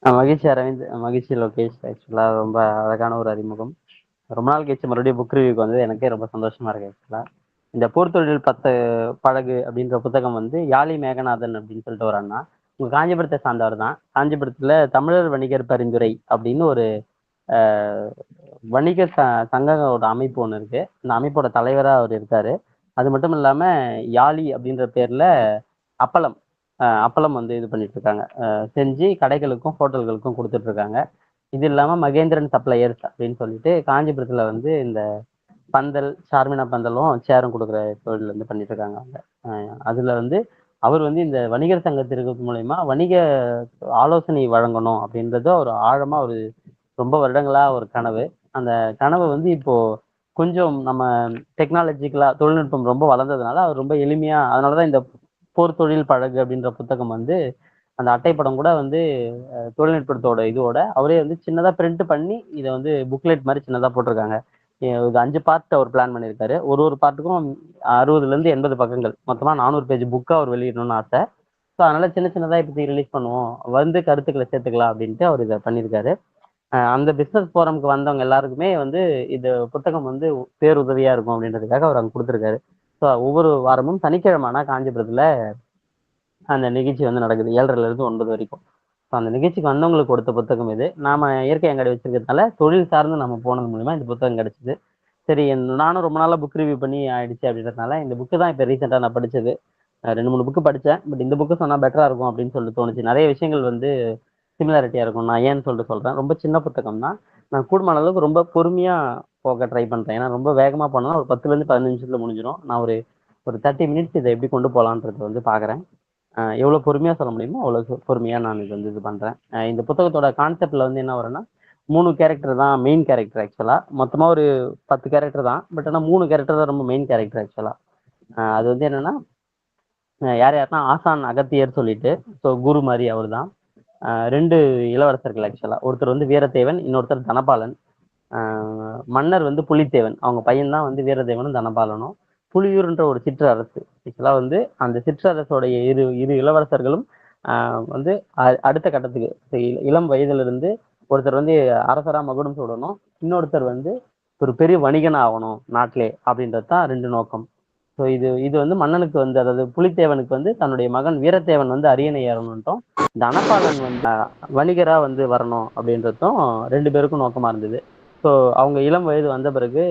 மகிழ்ச்சி அரவிந்த், மகிழ்ச்சி லோகேஷ். ஆக்சுவலா ரொம்ப அழகான ஒரு அறிமுகம். ரொம்ப நாள் கழிச்சு மறுபடியும் புக் ரிவ்யூக்கு வந்தது எனக்கே ரொம்ப சந்தோஷமா இருக்கு ஆக்சுவலா. இந்த போர்த்தொழில் 10 படகு அப்படின்ற புத்தகம் வந்து யாழி மேகநாதன் அப்படின்னு சொல்லிட்டு ஒரு அண்ணா, உங்க காஞ்சிபுரத்தை சார்ந்தவர் தான். காஞ்சிபுரத்துல தமிழர் வணிகர் பரிந்துரை அப்படின்னு ஒரு அஹ், வணிக சங்கங்களோட அமைப்பு ஒன்று இருக்கு. இந்த அமைப்போட தலைவரா அவர் இருக்காரு. அது மட்டும் இல்லாம யாழி அப்படின்ற பேர்ல அப்பளம் அப்பளம் வந்து இது பண்ணிட்டு இருக்காங்க. செஞ்சு கடைகளுக்கும் ஹோட்டல்களுக்கும் கொடுத்துட்டு இருக்காங்க. இது இல்லாம மகேந்திரன் சப்ளையர்ஸ் அப்படின்னு சொல்லிட்டு காஞ்சிபுரத்துல வந்து இந்த பந்தல், சார்மினா பந்தலும் சேரும் கொடுக்குற தொழில் வந்து பண்ணிட்டு இருக்காங்க அவங்க. அதுல வந்து அவர் வந்து இந்த வணிகர் சங்கத்திற்கு மூலயமா வணிக ஆலோசனை வழங்கணும் அப்படின்றது ஒரு ஆழமா ஒரு ரொம்ப வருடங்களா ஒரு கனவு. அந்த கனவு வந்து இப்போ கொஞ்சம் நம்ம டெக்னாலஜிக்கலா தொழில்நுட்பம் ரொம்ப வளர்ந்ததுனால அவர் ரொம்ப எளிமையா, அதனாலதான் இந்த போர் தொழில் பழகு அப்படின்ற புத்தகம் வந்து அந்த அட்டைப்படம் கூட வந்து தொழில்நுட்பத்தோட இதோட அவரே வந்து சின்னதா பிரிண்ட் பண்ணி இதை வந்து புக்லெட் மாதிரி சின்னதா போட்டிருக்காங்க. இது 5 பார்ட் அவர் பிளான் பண்ணியிருக்காரு. ஒரு ஒரு பார்ட்டுக்கும் 60ல இருந்து 80 பக்கங்கள், மொத்தமா 400 பேஜ் புக்கா அவர் வெளியிடணும்னு ஆசை. ஸோ அதனால சின்ன சின்னதா இப்போதைக்கு ரிலீஸ் பண்ணுவோம், வந்து கருத்துக்களை சேர்த்துக்கலாம் அப்படின்ட்டு அவர் இதை பண்ணியிருக்காரு. அந்த பிசினஸ் போரம்க்கு வந்தவங்க எல்லாருக்குமே வந்து இந்த புத்தகம் வந்து பேருதவியா இருக்கும் அப்படின்றதுக்காக அவர் அங்க கொடுத்துருக்காரு. ஸோ ஒவ்வொரு வாரமும் சனிக்கிழமை ஆனா காஞ்சிபுரத்துல அந்த நிகழ்ச்சி வந்து நடக்குது 7:30ல இருந்து 9 வரைக்கும். ஸோ அந்த நிகழ்ச்சிக்கு வந்தவங்களுக்கு கொடுத்த புத்தகம் இது. நாம இயற்கை அங்காடி வச்சிருக்கிறதுனால தொழில் சார்ந்து நம்ம போனது மூலியமா இந்த புத்தகம் கிடைச்சது. சரி, நானும் ரொம்ப நாளா புக் ரிவ்யூ பண்ணி ஆயிடுச்சு அப்படின்றதுனால இந்த புக்கு தான் இப்போ ரீசெண்டாக நான் படிச்சது. 2 3 புக்கு படித்தேன். பட் இந்த புக்கு சொன்னா பெட்டரா இருக்கும் அப்படின்னு சொல்லிட்டு தோணுச்சு. நிறைய விஷயங்கள் வந்து சிமிலாரிட்டியா இருக்கும். நான் ஏன்னு சொல்லிட்டு சொல்றேன். ரொம்ப சின்ன புத்தகம் தான். நான் கூடுமான அளவுக்கு ரொம்ப பொறுமையா போக ட்ரை பண்றேன். ஏன்னா ரொம்ப வேகமா போனா ஒரு 10ல இருந்து 15 நிமிஷத்துல முடிஞ்சிடும். நான் ஒரு ஒரு 30 மினிட்ஸ் இதை எப்படி கொண்டு போகலான்றது வந்து பாக்குறேன். எவ்வளவு பொறுமையா சொல்ல முடியுமோ அவ்வளவு பொறுமையா நான் இது வந்து இது பண்றேன். இந்த புத்தகத்தோட கான்செப்ட்ல வந்து என்ன வரும்னா, 3 கேரக்டர் தான் மெயின் கேரக்டர் ஆக்சுவலா. மொத்தமா ஒரு 10 கேரக்டர் தான். பட் ஆனா 3 கேரக்டர் தான் ரொம்ப மெயின் கேரக்டர் ஆக்சுவலா. அது வந்து என்னன்னா, யார் யாருன்னா ஆசான் அகத்தியர் சொல்லிட்டு, ஸோ குரு மாதிரி அவர் தான். 2 இளவரசர்கள் ஆக்சுவலா. ஒருத்தர் வந்து வீரதேவன், இன்னொருத்தர் தனபாலன். மன்னர் வந்து புலித்தேவன், அவங்க பையன் தான் வந்து வீரதேவனும் தனபாலனும். புலியூர்ன்ற ஒரு சிற்றரசு ஆக்சுவலா வந்து அந்த சிற்றரசோடைய இரு இரு இளவரசர்களும் வந்து அடுத்த கட்டத்துக்கு இளம் வயதுல இருந்து ஒருத்தர் வந்து அரசரா மகுடம் சூடணும், இன்னொருத்தர் வந்து ஒரு பெரிய வணிகன் ஆகணும் நாட்டிலே, அப்படின்றது தான் 2 நோக்கம். ஸோ இது இது வந்து மன்னனுக்கு வந்து, அதாவது புலித்தேவனுக்கு வந்து தன்னுடைய மகன் வீரத்தேவன் வந்து அரியணை ஏறணும்ட்டும், தனபாலன் வந்து வணிகரா வந்து வரணும் அப்படின்றதும் 2 பேருக்கும் நோக்கமா இருந்தது. ஸோ அவங்க இளம் வயது வந்த பிறகு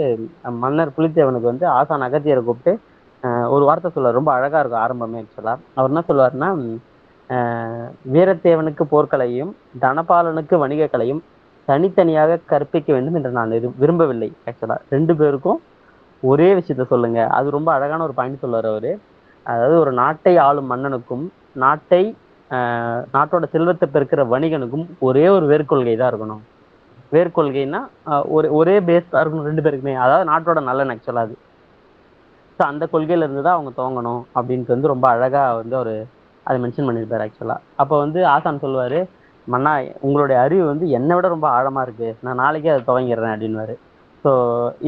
மன்னர் புலித்தேவனுக்கு வந்து ஆசான் அகத்தியரை கூப்பிட்டு ஒரு வார்த்தை சொல்லுவார். ரொம்ப அழகா இருக்கும் ஆரம்பமே ஆக்சுவலா. அவர் என்ன சொல்லுவாருன்னா, வீரத்தேவனுக்கு போர்க்கலையும் தனபாலனுக்கு வணிக கலையும் தனித்தனியாக கற்பிக்க வேண்டும் என்று நான் விரும்பவில்லை. ஆக்சுவலா 2 பேருக்கும் ஒரே விஷயத்த சொல்லுங்க. அது ரொம்ப அழகான ஒரு பாயிண்ட் சொல்லுவார் அவரு. அதாவது ஒரு நாட்டை ஆளும் மன்னனுக்கும் நாட்டை நாட்டோட செல்வத்தை பெருக்கிற வணிகனுக்கும் ஒரே ஒரு வேர்க்கொள்கை தான் இருக்கணும். வேர்க்கொள்கைன்னா ஒரே பேஸ் தான் இருக்கணும் 2 பேருக்குமே. அதாவது நாட்டோட நலன் ஆக்சுவலா அது. ஸோ அந்த கொள்கையில இருந்து தான் அவங்க துவங்கணும் அப்படின்ட்டு வந்து ரொம்ப அழகா வந்து ஒரு அதை மென்ஷன் பண்ணியிருப்பாரு ஆக்சுவலா. அப்போ வந்து ஆசான் சொல்லுவாரு, மன்னா உங்களுடைய அறிவு வந்து என்னை விட ரொம்ப ஆழமா இருக்கு, நான் நாளைக்கே அதை துவங்கிடுறேன் அப்படின்னுவாரு. ஸோ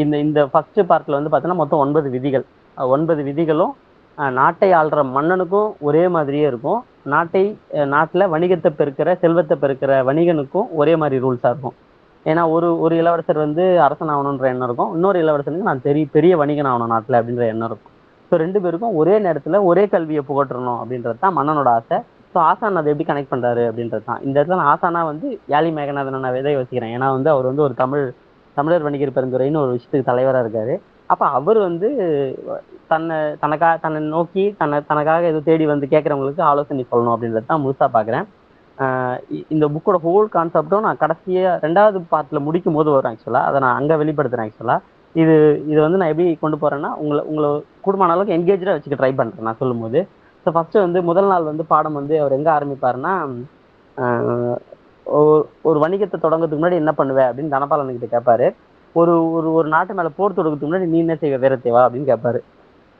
இந்த இந்த ஃபர்ஸ்ட் பார்ட்ல வந்து பார்த்தீங்கன்னா மொத்தம் 9 விதிகள். 9 விதிகளும் நாட்டை ஆள்ற மன்னனுக்கும் ஒரே மாதிரியே இருக்கும். நாட்டை நாட்டுல வணிகத்தை பெருக்கிற செல்வத்தை பெருக்கிற வணிகனுக்கும் ஒரே மாதிரி ரூல்ஸா இருக்கும். ஏன்னா ஒரு ஒரு இளவரசர் வந்து அரசன் ஆகணுன்ற எண்ணம் இருக்கும், இன்னொரு இளவரசனுக்கு நான் பெரிய வணிகன் ஆகணும் நாட்டுல அப்படின்ற எண்ணம் இருக்கும். ஸோ 2 பேருக்கும் ஒரே நேரத்துல ஒரே கல்வியை புகட்டணும் அப்படின்றது தான் மன்னனோட ஆசை. ஸோ ஆசான் அதை எப்படி கனெக்ட் பண்றாரு அப்படின்றது தான் இந்த இடத்துல நான் ஆசானா வந்து யாழி மேகநாதன் நான் விதை யோசிக்கிறேன். ஏன்னா வந்து அவர் வந்து ஒரு தமிழர் வணிகர் பெருந்துறைன்னு ஒரு விஷயத்துக்கு தலைவரா இருக்காரு. அப்ப அவர் வந்து தன்னை நோக்கி தனக்காக எதுவும் தேடி வந்து கேட்கறவங்களுக்கு ஆலோசனை சொல்லணும் அப்படின்றது தான் முழுசா பாக்குறேன். இந்த புக்கோட ஹோல் கான்செப்டும் நான் கடைசியா 2வது பார்ட்ல முடிக்கும் போது வரும் ஆக்சுவலா. அதை நான் அங்க வெளிப்படுத்துறேன் ஆக்சுவலா. இது இது வந்து நான் எப்படி கொண்டு போறேன்னா, உங்களை கூடுமான அளவுக்கு என்கேஜா வச்சுக்க ட்ரை பண்றேன் நான் சொல்லும் போது. ஸோ ஃபர்ஸ்ட் வந்து முதல் நாள் வந்து பாடம் வந்து அவர் எங்க ஆரம்பிப்பாருன்னா, ஒரு வணிகத்தை தொடங்குறதுக்கு முன்னாடி என்ன பண்ணுவேன் அப்படின்னு தனபாலன் கிட்ட கேட்பாரு. ஒரு ஒரு ஒரு நாட்டு மேல போர் தொடுக்கிறதுக்கு முன்னாடி நீ என்ன செய்வ வீரத்தேவா அப்படின்னு கேட்பாரு.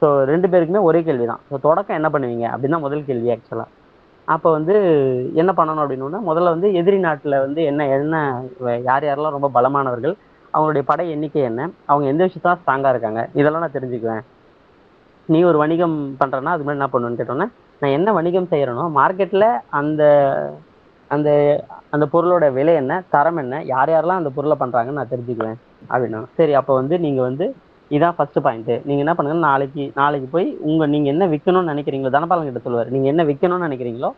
ஸோ 2 பேருக்குமே ஒரே கேள்விதான். ஸோ தொடக்கம் என்ன பண்ணுவீங்க அப்படின்னு தான் முதல் கேள்வி ஆக்சுவலா. அப்ப வந்து என்ன பண்ணணும் அப்படின்னா, முதல்ல வந்து எதிரி நாட்டுல வந்து என்ன என்ன யார் யாரெல்லாம் ரொம்ப பலமானவர்கள், அவங்களுடைய படை எண்ணிக்கை என்ன, அவங்க எந்த விஷயத்தான் ஸ்ட்ராங்கா இருக்காங்க, இதெல்லாம் நான் தெரிஞ்சுக்குவேன். நீ ஒரு வணிகம் பண்றேன்னா அது மாதிரி என்ன பண்ணுவேன்னு கேட்டோன்னே, நான் என்ன வணிகம் செய்யறேனோ மார்க்கெட்ல அந்த அந்த அந்த பொருளோட விலை என்ன, தரம் என்ன, யார் யாரெல்லாம் அந்த பொருளை பண்றாங்கன்னு நான் தெரிஞ்சுக்குவேன் அப்படின்னா. சரி, அப்போ வந்து நீங்க வந்து இதான் ஃபர்ஸ்ட் பாயிண்ட். நீங்க என்ன பண்ணுங்க, நாளைக்கு நாளைக்கு போய் நீங்க என்ன விற்கணும்னு நினைக்கிறீங்களோ, தனபாலன் கிட்ட சொல்லுவாரு, நீங்க என்ன விற்கணும்னு நினைக்கிறீங்களோ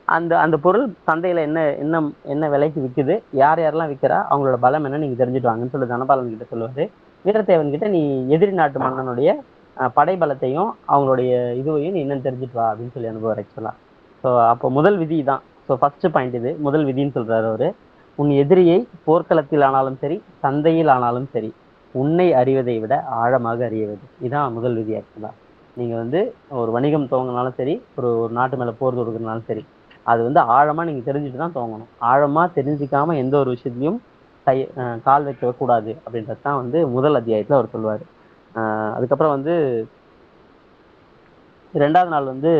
அந்த அந்த பொருள் சந்தையில என்ன என்ன என்ன விலைக்கு விற்குது, யார் யாரெல்லாம் விற்கிறா, அவங்களோட பலம் என்ன நீங்க தெரிஞ்சுட்டு வாங்கன்னு சொல்லி தனபாலன் கிட்ட சொல்லுவாரு. வீரத்தேவன் கிட்ட நீ எதிரி நாட்டு மன்னனுடைய படைபலத்தையும் அவங்களுடைய இதுவையும் நீ என்னன்னு தெரிஞ்சுட்டு வா அப்படின்னு சொல்லி அனுபவம் ஆக்சுவலா. ஸோ அப்போ முதல் விதி தான். ஸோ ஃபர்ஸ்ட் பாயிண்ட் இது முதல் விதின்னு சொல்றாரு அவரு. உன் எதிரியை போர்க்களத்தில் ஆனாலும் சரி, சந்தையில் ஆனாலும் சரி, உன்னை அறிவதை விட ஆழமாக அறியவது. இதான் முதல் விதி ஆக்சுவலா. நீங்க வந்து ஒரு வணிகம் துவங்கினாலும் சரி, ஒரு ஒரு நாட்டு மேல போர் தொடுக்கிறதுனாலும் சரி, அது வந்து ஆழமா நீங்க தெரிஞ்சுட்டு தான் துவங்கணும். ஆழமா தெரிஞ்சுக்காம எந்த ஒரு விஷயத்தையும் கால் வைக்க கூடாது அப்படின்றது தான் வந்து முதல் அத்தியாயத்துல அவர் சொல்லுவாரு. அதுக்கப்புறம் வந்து 2வது நாள் வந்து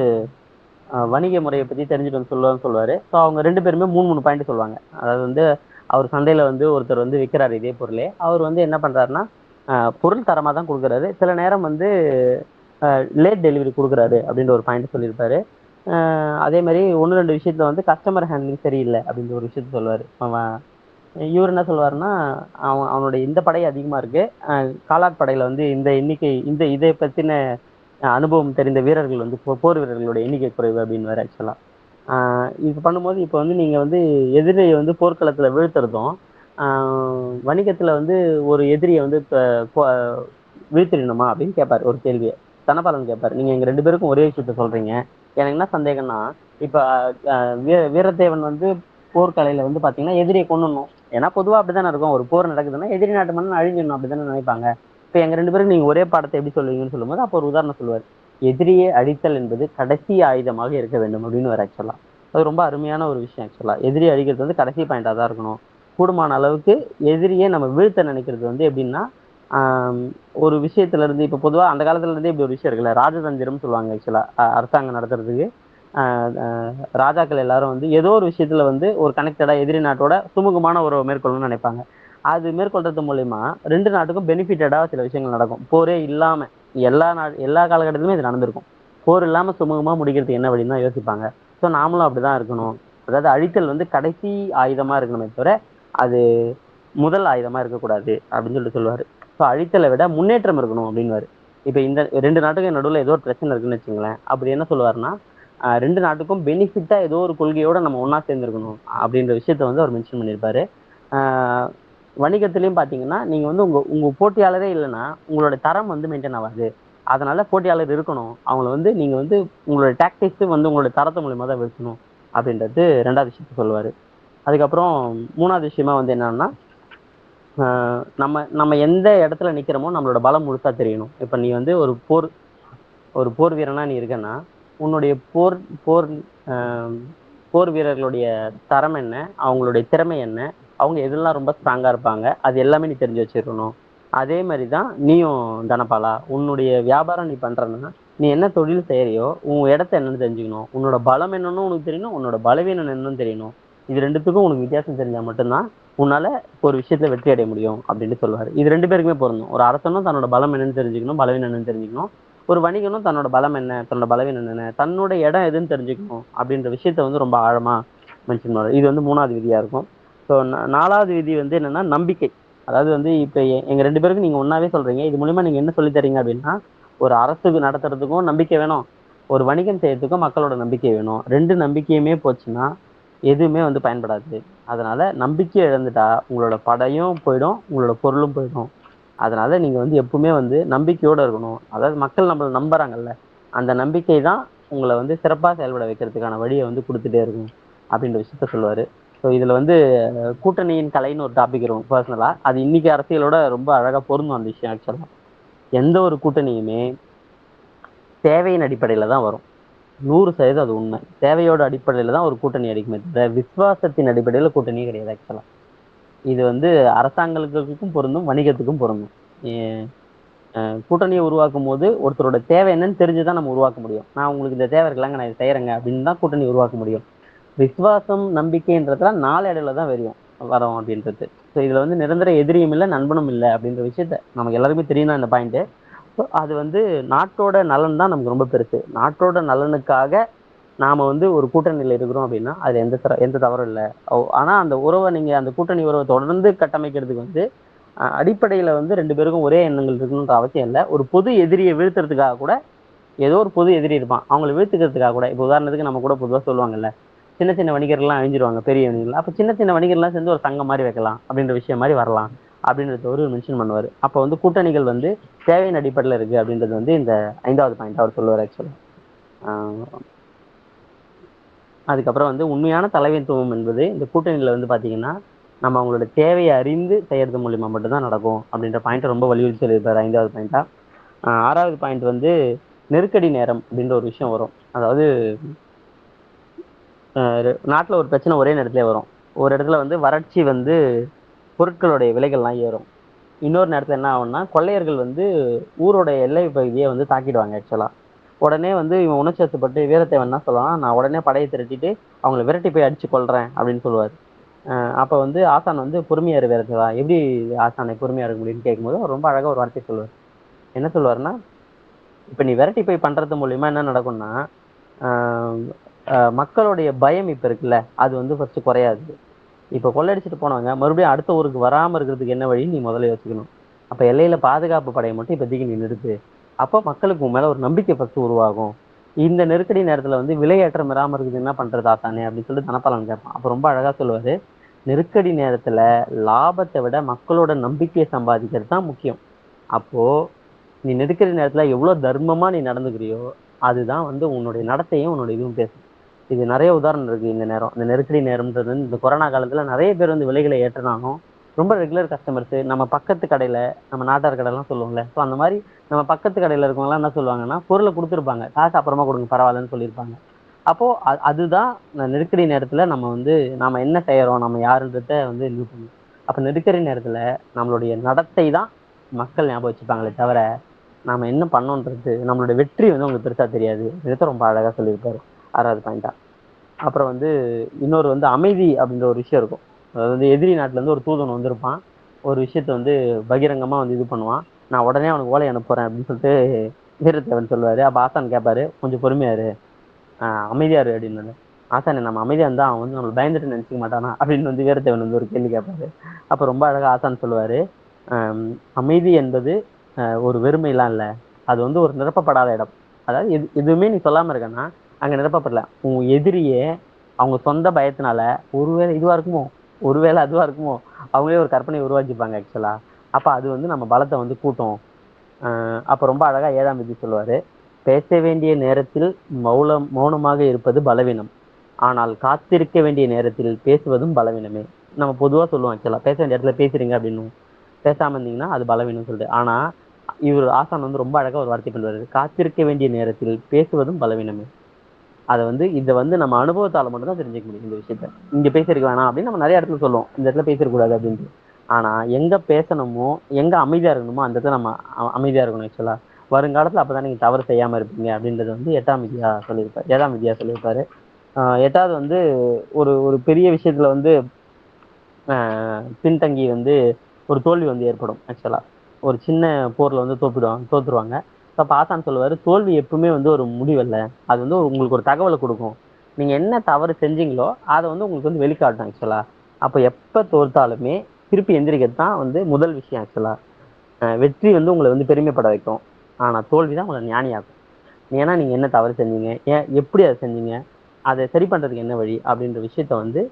வணிக முறையை பத்தி தெரிஞ்சுட்டு வந்து சொல்லுவாரு. ஸோ அவங்க 2 பேருமே 3 பாயிண்ட் சொல்லுவாங்க. அதாவது வந்து அவர் சந்தையில வந்து ஒருத்தர் வந்து விற்கிறாரு இதே பொருளே. அவர் வந்து என்ன பண்றாருன்னா பொருள் தரமா தான் கொடுக்குறாரு, சில நேரம் வந்து லேட் டெலிவரி கொடுக்குறாரு அப்படின்ற ஒரு பாயிண்ட் சொல்லியிருப்பாரு. அதே மாதிரி 1-2 விஷயத்துல வந்து கஸ்டமர் ஹேண்ட்லிங் சரியில்லை அப்படின்ற ஒரு விஷயத்த சொல்லுவாரு. இவர் என்ன சொல்லுவாருன்னா, அவனுடைய இந்த படை அதிகமா இருக்கு, காலாட் படையில வந்து இந்த எண்ணிக்கை இதை பத்தின அனுபவம் தெரிந்த வீரர்கள் வந்து போர் வீரர்களோட எண்ணிக்கை குறைவு அப்படின்னு வேற ஆக்சுவலா. இது பண்ணும்போது இப்போ வந்து நீங்க வந்து எதிரியை வந்து போர்க்களத்துல வீழ்த்துறதும், வணிகத்துல வந்து ஒரு எதிரியை வந்து வீழ்த்திடணுமா அப்படின்னு கேட்பாரு ஒரு கேள்வியை. தனபாலன் கேட்பாரு, நீங்க எங்க 2 பேருக்கும் ஒரே விஷயத்த சொல்றீங்க, எனக்கு என்ன சந்தேகம்னா, இப்ப வீரத்தேவன் வந்து போர்க்கலையில வந்து பாத்தீங்கன்னா எதிரியை கொண்டுடணும். ஏன்னா பொதுவா அப்படித்தானே இருக்கும், ஒரு போர் நடக்குதுன்னா எதிரி நாட்டு மன்னன் அழிஞ்சிடணும் அப்படித்தானே நினைப்பாங்க. இப்ப எங்க 2 பேரும் நீங்க ஒரே பாடத்தை எப்படி சொல்லுவீங்கன்னு சொல்லும்போது அப்போ ஒரு உதாரணம் சொல்லுவார். எதிரியை அழித்தல் என்பது கடைசி ஆயுதமாக இருக்க வேண்டும் அப்படின்னு ஒரு ஆக்சுவலா. அது ரொம்ப அருமையான ஒரு விஷயம் ஆக்சுவலா. எதிரி அழிக்கிறது வந்து கடைசி பாயிண்டா தான் இருக்கணும். கூடுமான அளவுக்கு எதிரியை நம்ம வீழ்த்த நினைக்கிறது வந்து எப்படின்னா, ஒரு விஷயத்துல இருந்து இப்ப பொதுவா அந்த காலத்துல இருந்தே இப்படி ஒரு விஷயம் இருக்குல்ல, ராஜதந்திரம் சொல்லுவாங்க ஆக்சுவலா. அரசாங்கம் நடத்துறதுக்கு ராஜாக்கள் எல்லாரும் வந்து ஏதோ ஒரு விஷயத்துல வந்து ஒரு கனெக்டடா எதிரி நாட்டோட சுமூகமான உறவை மேற்கொள்ளணும்னு நினைப்பாங்க. அது மேற்கொள்றது மூலயமா 2 நாட்டுக்கும் பெனிஃபிட்டடா சில விஷயங்கள் நடக்கும். போரே இல்லாம எல்லா காலகட்டத்திலுமே இது நடந்திருக்கும். போர் இல்லாம சுமூகமா முடிக்கிறதுக்கு என்ன வழின்னு தான் யோசிப்பாங்க. ஸோ நாமளும் அப்படிதான் இருக்கணும். அதாவது அழித்தல் வந்து கடைசி ஆயுதமா இருக்கணுமே தவிர அது முதல் ஆயுதமா இருக்கக்கூடாது அப்படின்னு சொல்லிட்டு சொல்லுவாரு. ஸோ அழித்தலை விட முன்னேற்றம் இருக்கணும் அப்படின்னுவாரு. இப்ப இந்த 2 நாட்டுக்கும் நடுவில் ஏதோ ஒரு பிரச்சனை இருக்குன்னு வச்சுங்களேன், அப்படி என்ன சொல்லுவாருன்னா, 2 நாட்டுக்கும் பெனிஃபிட்டா ஏதோ ஒரு கொள்கையோட நம்ம ஒன்னா சேர்ந்துருக்கணும் அப்படின்ற விஷயத்த வந்து அவர் மென்ஷன் பண்ணியிருப்பாரு. வணிகத்திலையும் பாத்தீங்கன்னா, நீங்க வந்து உங்க உங்க போட்டியாளரே இல்லைன்னா உங்களோட தரம் வந்து மெயின்டைன் ஆகாது. அதனால போட்டியாளர் இருக்கணும், அவங்கள வந்து நீங்க வந்து உங்களோட டாக்டிக்ஸ் வந்து உங்களோட தரத்து மூலியமா தான் வீழ்த்தணும் அப்படின்றது 2வது விஷயத்த சொல்லுவாரு. அதுக்கப்புறம் 3வது விஷயமா வந்து என்னன்னா, நம்ம நம்ம எந்த இடத்துல நிக்கிறோமோ நம்மளோட பலம் முழுசா தெரியணும். இப்ப நீ வந்து ஒரு போர் வீரனா நீ இருக்கன்னா, உன்னுடைய போர் போர் போர் வீரர்களுடைய தரம் என்ன, அவங்களுடைய திறமை என்ன, அவங்க எதெல்லாம் ரொம்ப ஸ்ட்ராங்கா இருப்பாங்க, அது எல்லாமே நீ தெரிஞ்சு வச்சிருக்கணும். அதே மாதிரிதான் நீயும் தனபாலா, உன்னுடைய வியாபாரம் நீ பண்றன்னா, நீ என்ன தொழில் செய்யறியோ உன் இடத்த என்னன்னு தெரிஞ்சுக்கணும், உன்னோட பலம் என்னன்னு உனக்கு தெரியணும், உன்னோட பலவீனம் என்னன்னு தெரியணும். இது 2த்துக்கும் உனக்கு வித்தியாசம் தெரிஞ்சா மட்டும்தான் உன்னால ஒரு விஷயத்துல வெற்றி அடைய முடியும் அப்படின்னு சொல்லுவாரு. இது 2 பேருக்குமே பொருந்தும். ஒரு அரசனும் தன்னோட பலம் என்னன்னு தெரிஞ்சுக்கணும், பலவீனம் என்னன்னு தெரிஞ்சுக்கணும். ஒரு வணிகனும் தன்னோட பலம் என்ன, தன்னோட பலவீனம் என்ன, தன்னோட இடம் எதுன்னு தெரிஞ்சுக்கணும் அப்படின்ற விஷயத்த வந்து ரொம்ப ஆழமா மென்ஷன் பண்ணுவாரு. இது வந்து 3வது விதியா இருக்கும். ஸோ 4வது விதி வந்து என்னன்னா நம்பிக்கை. அதாவது வந்து இப்ப எங்க 2 பேருக்கும் நீங்க ஒன்னாவே சொல்றீங்க, இது மூலியமா நீங்க என்ன சொல்லி தரீங்க அப்படின்னா, ஒரு அரசு நடத்துறதுக்கும் நம்பிக்கை வேணும், ஒரு வணிகம் செய்யறதுக்கும் மக்களோட நம்பிக்கை வேணும். 2 நம்பிக்கையுமே போச்சுன்னா எதுவுமே வந்து பயன்படாது. அதனால நம்பிக்கை இழந்துட்டா உங்களோட படையும் போயிடும், உங்களோட பொருளும் போயிடும். அதனால நீங்க வந்து எப்பவுமே வந்து நம்பிக்கையோட இருக்கணும். அதாவது மக்கள் நம்மள நம்புறாங்கல்ல, அந்த நம்பிக்கை தான் உங்களை வந்து சிறப்பா செயல்பட வைக்கிறதுக்கான வழியை வந்து கொடுத்துட்டே இருக்கும் அப்படின்ற விஷயத்த சொல்லுவாரு. ஸோ இதுல வந்து கூட்டணியின் கலைன்னு ஒரு டாபிக் இருக்கும் பர்சனலா, அது இன்னைக்கு அரசியலோட ரொம்ப அழகா பொருந்தும் அந்த விஷயம் ஆக்சுவலா. எந்த ஒரு கூட்டணியுமே தேவையின் அடிப்படையில தான் வரும். 100% அது உண்மை. தேவையோட அடிப்படையில தான் ஒரு கூட்டணி அடிக்குமே தவிர விசுவாசத்தின் அடிப்படையில கூட்டணியே கிடையாது ஆக்சுவலா. இது வந்து அரசாங்கங்களுக்கும் பொருந்தும், வணிகத்துக்கும் பொருந்தும். கூட்டணியை உருவாக்கும் போது ஒருத்தரோட தேவை என்னன்னு தெரிஞ்சுதான் நம்ம உருவாக்க முடியும். நான் உங்களுக்கு இந்த தேவை இருக்கலாங்க, நான் இதை செய்யறேங்க அப்படின்னு தான் கூட்டணி உருவாக்க முடியும். விசுவாசம் நம்பிக்கைன்றதுலாம் நாளடைவுல தான் வரும் அப்படின்றது. ஸோ இதுல வந்து நிரந்தர எதிரியும் இல்லை நண்பனும் இல்லை அப்படின்ற விஷயத்த நமக்கு எல்லாருமே தெரியும் தான் இந்த பாயிண்ட். அது வந்து நாட்டோட நலன் தான் நமக்கு ரொம்ப பெருசு. நாட்டோட நலனுக்காக நாம வந்து ஒரு கூட்டணியில இருக்கிறோம் அப்படின்னா அது எந்த தவறும் இல்லை. ஆனா அந்த உறவை நீங்க அந்த கூட்டணி உறவை தொடர்ந்து கட்டமைக்கிறதுக்கு வந்து அடிப்படையில வந்து ரெண்டு பேருக்கும் ஒரே எண்ணங்கள் இருக்கணுன்ற அவசியம் இல்லை. ஒரு பொது எதிரியை வீழ்த்துறதுக்காக கூட ஏதோ ஒரு பொது எதிரி இருப்பான், அவங்களை வீழ்த்துக்கிறதுக்காக கூட. இப்போ உதாரணத்துக்கு நம்ம கூட பொதுவாக சொல்லுவாங்கல்ல, சின்ன சின்ன வணிகர்லாம் அழிஞ்சிருவாங்க பெரிய வணிகர்கள், அப்ப சின்ன சின்ன வணிகர்லாம் சேர்ந்து ஒரு சங்கம் மாதிரி வைக்கலாம் அப்படின்ற விஷயம் மாதிரி வரலாம் அப்படின்றத ஒரு மென்ஷன் பண்ணுவார். அப்போ வந்து கூட்டணிகள் வந்து தேவையின் அடிப்படையில் இருக்கு அப்படின்றது வந்து இந்த 5வது பாயிண்ட் அவர் சொல்லுவார் ஆக்சுவலா. அதுக்கப்புறம் வந்து உண்மையான தலைமைத்துவம் என்பது இந்த கூட்டணியில வந்து பாத்தீங்கன்னா நம்ம அவங்களோட தேவையை அறிந்து செய்யறது மூலியமா மட்டும்தான் நடக்கும் அப்படின்ற பாயிண்ட் ரொம்ப வலியுறுத்தி சொல்லியிருப்பாரு 5வது பாயிண்டா. 6வது பாயிண்ட் வந்து நெருக்கடி நேரம் அப்படின்ற ஒரு விஷயம் வரும். அதாவது நாட்டுல ஒரு பிரச்சனை ஒரே நேரத்திலே வரும். ஒரு இடத்துல வந்து வறட்சி வந்து பொருட்களுடைய விலைகள்லாம் ஏறும். இன்னொரு நேரத்துல என்ன ஆகும்னா கொள்ளையர்கள் வந்து ஊரோட எல்லை பகுதியை வந்து தாக்கிடுவாங்க ஆக்சுவலா. உடனே வந்து இவன் உணர்ச்சிவசப்பட்டு வீரத்தேவன் என்ன சொல்லலாம், நான் உடனே படையை திரட்டிட்டு அவங்களை விரட்டி போய் அடிச்சு கொள்றேன் அப்படின்னு சொல்லுவார். அப்ப வந்து ஆசான் வந்து பொறுமையா இரு வீரத்தேவா, எப்படி ஆசானை பொறுமையா இருக்க முடியும்னு கேட்கும்போது அவர் ரொம்ப அழகா ஒரு வார்த்தை சொல்லுவார். என்ன சொல்லுவாருன்னா, இப்ப நீ விரட்டி போய் பண்றது மூலியமா என்ன நடக்கும்னா மக்களுடைய பயம் இப்ப இருக்குல்ல அது வந்து ஃபர்ஸ்ட் குறையாது. இப்ப கொள்ளடிச்சிட்டு போனவங்க மறுபடியும் அடுத்த ஊருக்கு வராம இருக்கிறதுக்கு என்ன வழின்னு நீ முதல்ல யோசிக்கணும். அப்ப எல்லையில பாதுகாப்பு படையை மட்டும் இப்போதைக்கு நீ நிறுத்து. அப்போ மக்களுக்கு உன் மேல ஒரு நம்பிக்கை ஃபர்ஸ்ட் உருவாகும். இந்த நெருக்கடி நேரத்துல வந்து விலையேற்றம் வராம இருக்குது என்ன பண்றது ஆசானே அப்படின்னு சொல்லிட்டு தனப்பாலன் கேட்பான். அப்ப ரொம்ப அழகா சொல்லுவாரு, நெருக்கடி நேரத்துல லாபத்தை விட மக்களோட நம்பிக்கையை சம்பாதிக்கிறது தான் முக்கியம். அப்போ நீ நெருக்கடி நேரத்துல எவ்வளவு தர்மமா நீ நடந்துக்கிறியோ அதுதான் வந்து உன்னுடைய நடத்தையும் உன்னோட இதுவும் பேசும். இது நிறைய உதாரணம் இருக்கு. இந்த நேரம் இந்த நெருக்கடி நேரம்ன்றது இந்த கொரோனா காலத்துல நிறைய பேர் வந்து விலைகளை ஏற்றினாலும் ரொம்ப ரெகுலர் கஸ்டமர்ஸ் நம்ம பக்கத்து கடையில நம்ம நாட்டார் கடைலாம் சொல்லுவோம்ல, ஸோ அந்த மாதிரி நம்ம பக்கத்து கடையில இருக்கவங்கலாம் என்ன சொல்லுவாங்கன்னா பொருளை கொடுத்துருப்பாங்க, காசு அப்புறமா கொடுங்க பரவாயில்லன்னு சொல்லியிருப்பாங்க. அப்போ அதுதான் நெருக்கடி நேரத்துல நம்ம வந்து நாம என்ன செய்யறோம் நம்ம யாருன்றத வந்து இது பண்ணும். அப்ப நெருக்கடி நேரத்துல நம்மளுடைய நடத்தை தான் மக்கள் ஞாபகம் வச்சுப்பாங்களே தவிர நாம என்ன பண்ணோன்றது நம்மளுடைய வெற்றி வந்து உங்களுக்கு பெருசா தெரியாது. இதை ரொம்ப அழகா சொல்லியிருப்பாரு 6வது பாயிண்டா. அப்புறம் வந்து இன்னொரு வந்து அமைதி அப்படின்ற ஒரு விஷயம் இருக்கும். அதாவது வந்து எதிரி நாட்டுல இருந்து ஒரு தூதன் வந்திருப்பான், ஒரு விஷயத்த வந்து பகிரங்கமா வந்து இது பண்ணுவான், நான் உடனே அவனுக்கு ஓலை அனுப்புறேன் அப்படின்னு சொல்லிட்டு வீரத்தேவன் சொல்லுவாரு. அப்ப ஆசான் கேட்பாரு, கொஞ்சம் பொறுமையாரு அமைதியாரு அப்படின்னு. ஆசானே நம்ம அமைதியா இருந்தா அவன் வந்து நம்மளை பயந்துட்டு நினைச்சுக்க மாட்டானா அப்படின்னு வந்து வீரத்தேவன் வந்து ஒரு கேள்வி கேட்பாரு. அப்ப ரொம்ப அழகா ஆசான் சொல்லுவாரு, அமைதி என்பது ஒரு வெறுமைலாம் இல்லை, அது வந்து ஒரு நிரப்பப்படாத இடம். அதாவது எதுவுமே நீ சொல்லாம இருக்கன்னா அங்க நிரப்பப்படல. உன் எதிரியே அவங்க சொந்த பயத்தினால ஒருவேளை இதுவா இருக்குமோ ஒருவேளை அதுவா இருக்குமோ அவங்களே ஒரு கற்பனை உருவாக்கிப்பாங்க ஆக்சுவலா. அப்ப அது வந்து நம்ம பலத்தை வந்து கூட்டும். அப்ப ரொம்ப அழகா 7ஆம் விதி சொல்லுவாரு, பேச வேண்டிய நேரத்தில் மௌனமாக இருப்பது பலவீனம், ஆனால் காத்திருக்க வேண்டிய நேரத்தில் பேசுவதும் பலவீனமே. நம்ம பொதுவா சொல்லுவோம் ஆக்சுவலா, பேச வேண்டிய இடத்துல பேசுறீங்க அப்படின்னு பேசாம இருந்தீங்கன்னா அது பலவீனம் சொல்லிட்டு. ஆனா இவர் ஆசான் வந்து ரொம்ப அழகா ஒரு வார்த்தை பண்ணுவாரு, காத்திருக்க வேண்டிய நேரத்தில் பேசுவதும் பலவீனமே. அதை வந்து இதை வந்து நம்ம அனுபவத்தால மட்டும் தான் தெரிஞ்சுக்க முடியும். இந்த விஷயத்த இங்க பேசிருக்க வேணாம் அப்படின்னு நம்ம நிறைய இடத்துல சொல்லுவோம், இந்த இடத்துல பேசிடக்கூடாது அப்படின்ட்டு. ஆனா எங்க பேசணுமோ எங்க அமைதியா இருக்கணுமோ அந்த இடத்துல நம்ம அமைதியா இருக்கணும் ஆக்சுவலா. வருங்காலத்துல அப்பதான் நீங்க தவறு செய்யாம இருப்பீங்க அப்படின்றது வந்து 8ஆம் விதியா சொல்லியிருப்பாரு, 7ஆம் விதியா சொல்லியிருப்பாரு. 8வது வந்து ஒரு ஒரு பெரிய விஷயத்துல வந்து பின்தங்கி வந்து ஒரு தோல்வி வந்து ஏற்படும் ஆக்சுவலா. ஒரு சின்ன போர்ல வந்து தோத்துருவாங்க. அப்ப ஆசான் சொல்லுவாரு, தோல்வி எப்பவுமே வந்து ஒரு முடிவல்ல, அது வந்து உங்களுக்கு ஒரு தகவலை கொடுக்கும். நீங்க என்ன தவறு செஞ்சீங்களோ அதை வந்து உங்களுக்கு வந்து வெளிக்காட்டும் ஆக்சுவலா. அப்ப எப்ப தோற்றாலுமே திருப்பி எந்திரிக்கிறது தான் வந்து முதல் விஷயம் ஆக்சுவலா. வெற்றி வந்து உங்களை வந்து பெருமைப்பட வைக்கும், ஆனா தோல்விதான் உங்களை ஞானியாக்கும். ஏன்னா நீங்க என்ன தவறு செஞ்சீங்க, ஏன் எப்படி அதை செஞ்சீங்க, அதை சரி பண்றதுக்கு என்ன வழி அப்படின்ற விஷயத்த வந்து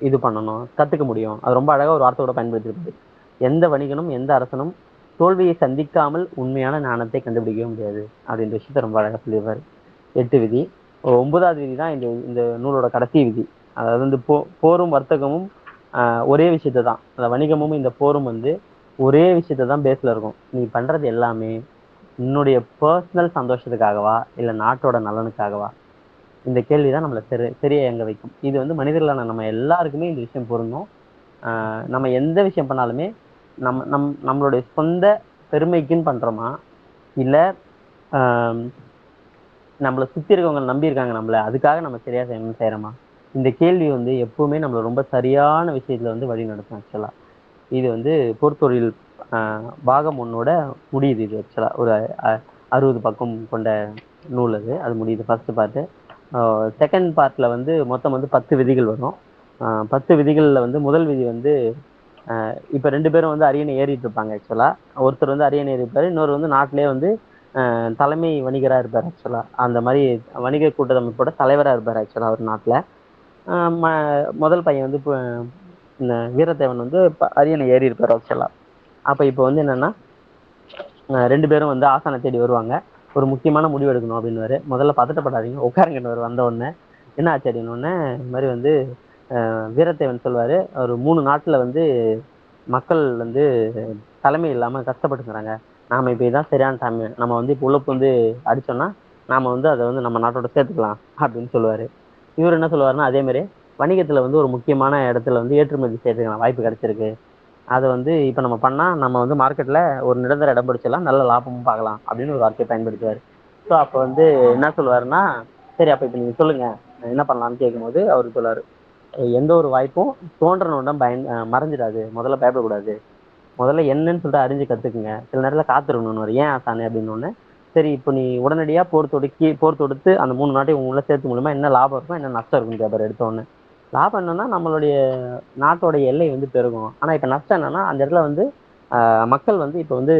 இது பண்ணணும், கத்துக்க முடியும். அது ரொம்ப அழகா ஒரு வார்த்தையோட பயன்படுத்திருப்பாரு. எந்த வணிகனும் எந்த அரசனும் தோல்வியை சந்திக்காமல் உண்மையான ஞானத்தை கண்டுபிடிக்கவே முடியாது அப்படின்ற விஷயத்த ரொம்ப அழகா சொல்லியிருப்பாரு. 8 விதி. 9வது விதி தான் இந்த இந்த நூலோட கடைசி விதி. அதாவது வந்து போரும் வர்த்தகமும் ஒரே விஷயத்த தான், அந்த வணிகமும் இந்த போரும் வந்து ஒரே விஷயத்த தான் பேஸ்ல இருக்கும். நீ பண்றது எல்லாமே உன்னுடைய பர்சனல் சந்தோஷத்துக்காகவா இல்ல நாட்டோட நலனுக்காகவா, இந்த கேள்விதான் நம்மளை சரியா எங்க வைக்கும். இது வந்து மனிதர்களான நம்ம எல்லாருக்குமே இந்த விஷயம் பொருந்தும். நம்ம எந்த விஷயம் பண்ணாலுமே நம்மளுடைய சொந்த பெருமைக்குன்னு பண்றோமா இல்ல நம்மளை சுத்தி இருக்கவங்க நம்பி இருக்காங்க நம்மள அதுக்காக நம்ம சரியா செய்யறோமா, இந்த கேள்வி வந்து எப்பவுமே நம்மள ரொம்ப சரியான விஷயத்துல வந்து வழி நடத்தும் ஆக்சுவலா. இது வந்து பொறுத்தொழில் பாகம் 1 முடியுது. இது ஆக்சுவலா ஒரு 60 பக்கம் கொண்ட நூல். அது முடியுது ஃபர்ஸ்ட் பார்ட். செகண்ட் பார்ட்ல வந்து மொத்தம் வந்து 10 விதிகள் வரும். 10 விதிகள்ல வந்து முதல் விதி வந்து இப்ப 2 பேரும் வந்து அரியணை ஏறிட்டு இருப்பாங்க ஆக்சுவலா. ஒருத்தர் வந்து அரியணை ஏறியிருப்பாரு, இன்னொரு வந்து நாட்டிலேயே வந்து தலைமை வணிகரா இருப்பாரு ஆக்சுவலா. அந்த மாரி வணிக கூட்டமைப்போட தலைவரா இருப்பாரு ஆக்சுவலா அவர் நாட்டுல. முதல் பையன் வந்து இந்த வீரத்தேவன் வந்து அரியணை ஏறி இருப்பாரு ஆக்சுவலா. அப்ப இப்ப வந்து என்னன்னா 2 பேரும் வந்து ஆசானை தேடி வருவாங்க. ஒரு முக்கியமான முடிவு எடுக்கணும் அப்படின்னுவாரு. முதல்ல பதட்டப்படாதீங்க, உட்காருங்கன்னு வந்த உடனே என்ன ஆச்சு அப்படின்னோடனே இந்த மாதிரி வந்து வீரத்தேவன் சொல்வாரு, ஒரு 3 நாட்டுல வந்து மக்கள் வந்து தலைமை இல்லாம கஷ்டப்பட்டுக்கிறாங்க. நாம இப்ப இதான் சரியான டைம். நம்ம வந்து இப்ப உள்ள வந்து அடிச்சோம்னா நாம வந்து அதை வந்து நம்ம நாட்டோட சேர்த்துக்கலாம் அப்படின்னு சொல்லுவாரு. இவர் என்ன சொல்லுவாருன்னா அதே மாதிரி வணிகத்துல வந்து ஒரு முக்கியமான இடத்துல வந்து ஏற்றுமதி செய்யறதுக்கான வாய்ப்பு கிடைச்சிருக்கு. அதை வந்து இப்ப நம்ம பண்ணா நம்ம வந்து மார்க்கெட்ல ஒரு நிரந்தர இடம் பிடிச்சலாம், நல்ல லாபமும் பார்க்கலாம் அப்படின்னு ஒரு வார்த்தையை பயன்படுத்துவாரு. ஸோ அப்ப வந்து என்ன சொல்லுவாருன்னா, சரி அப்ப இப்ப நீங்க சொல்லுங்க என்ன பண்ணலாம்னு கேட்கும்போது அவரு சொல்லுவாரு, எந்த ஒரு வாய்ப்பும் தோன்றனோட மறைஞ்சிடாது, முதல்ல பயப்படக்கூடாது, முதல்ல என்னன்னு சொல்லிட்டு அறிஞ்சு கத்துக்குங்க, சில நேரத்துல காத்திருக்கணும்னு. ஏன் ஆசானே அப்படின்னு ஒண்ணு. சரி இப்போ நீ உடனடியா போர் தொடுத்து அந்த 3 நாட்டையும் உள்ள சேர்த்து மூலமா என்ன லாபம் இருக்கும் என்ன நஷ்டம் இருக்குன்னு கேட்பாரு எடுத்த உடனே. லாபம் என்னன்னா நம்மளுடைய நாட்டோட எல்லை வந்து பெருகும். ஆனா இப்ப நஷ்டம் என்னன்னா அந்த இடத்துல வந்து மக்கள் வந்து இப்ப வந்து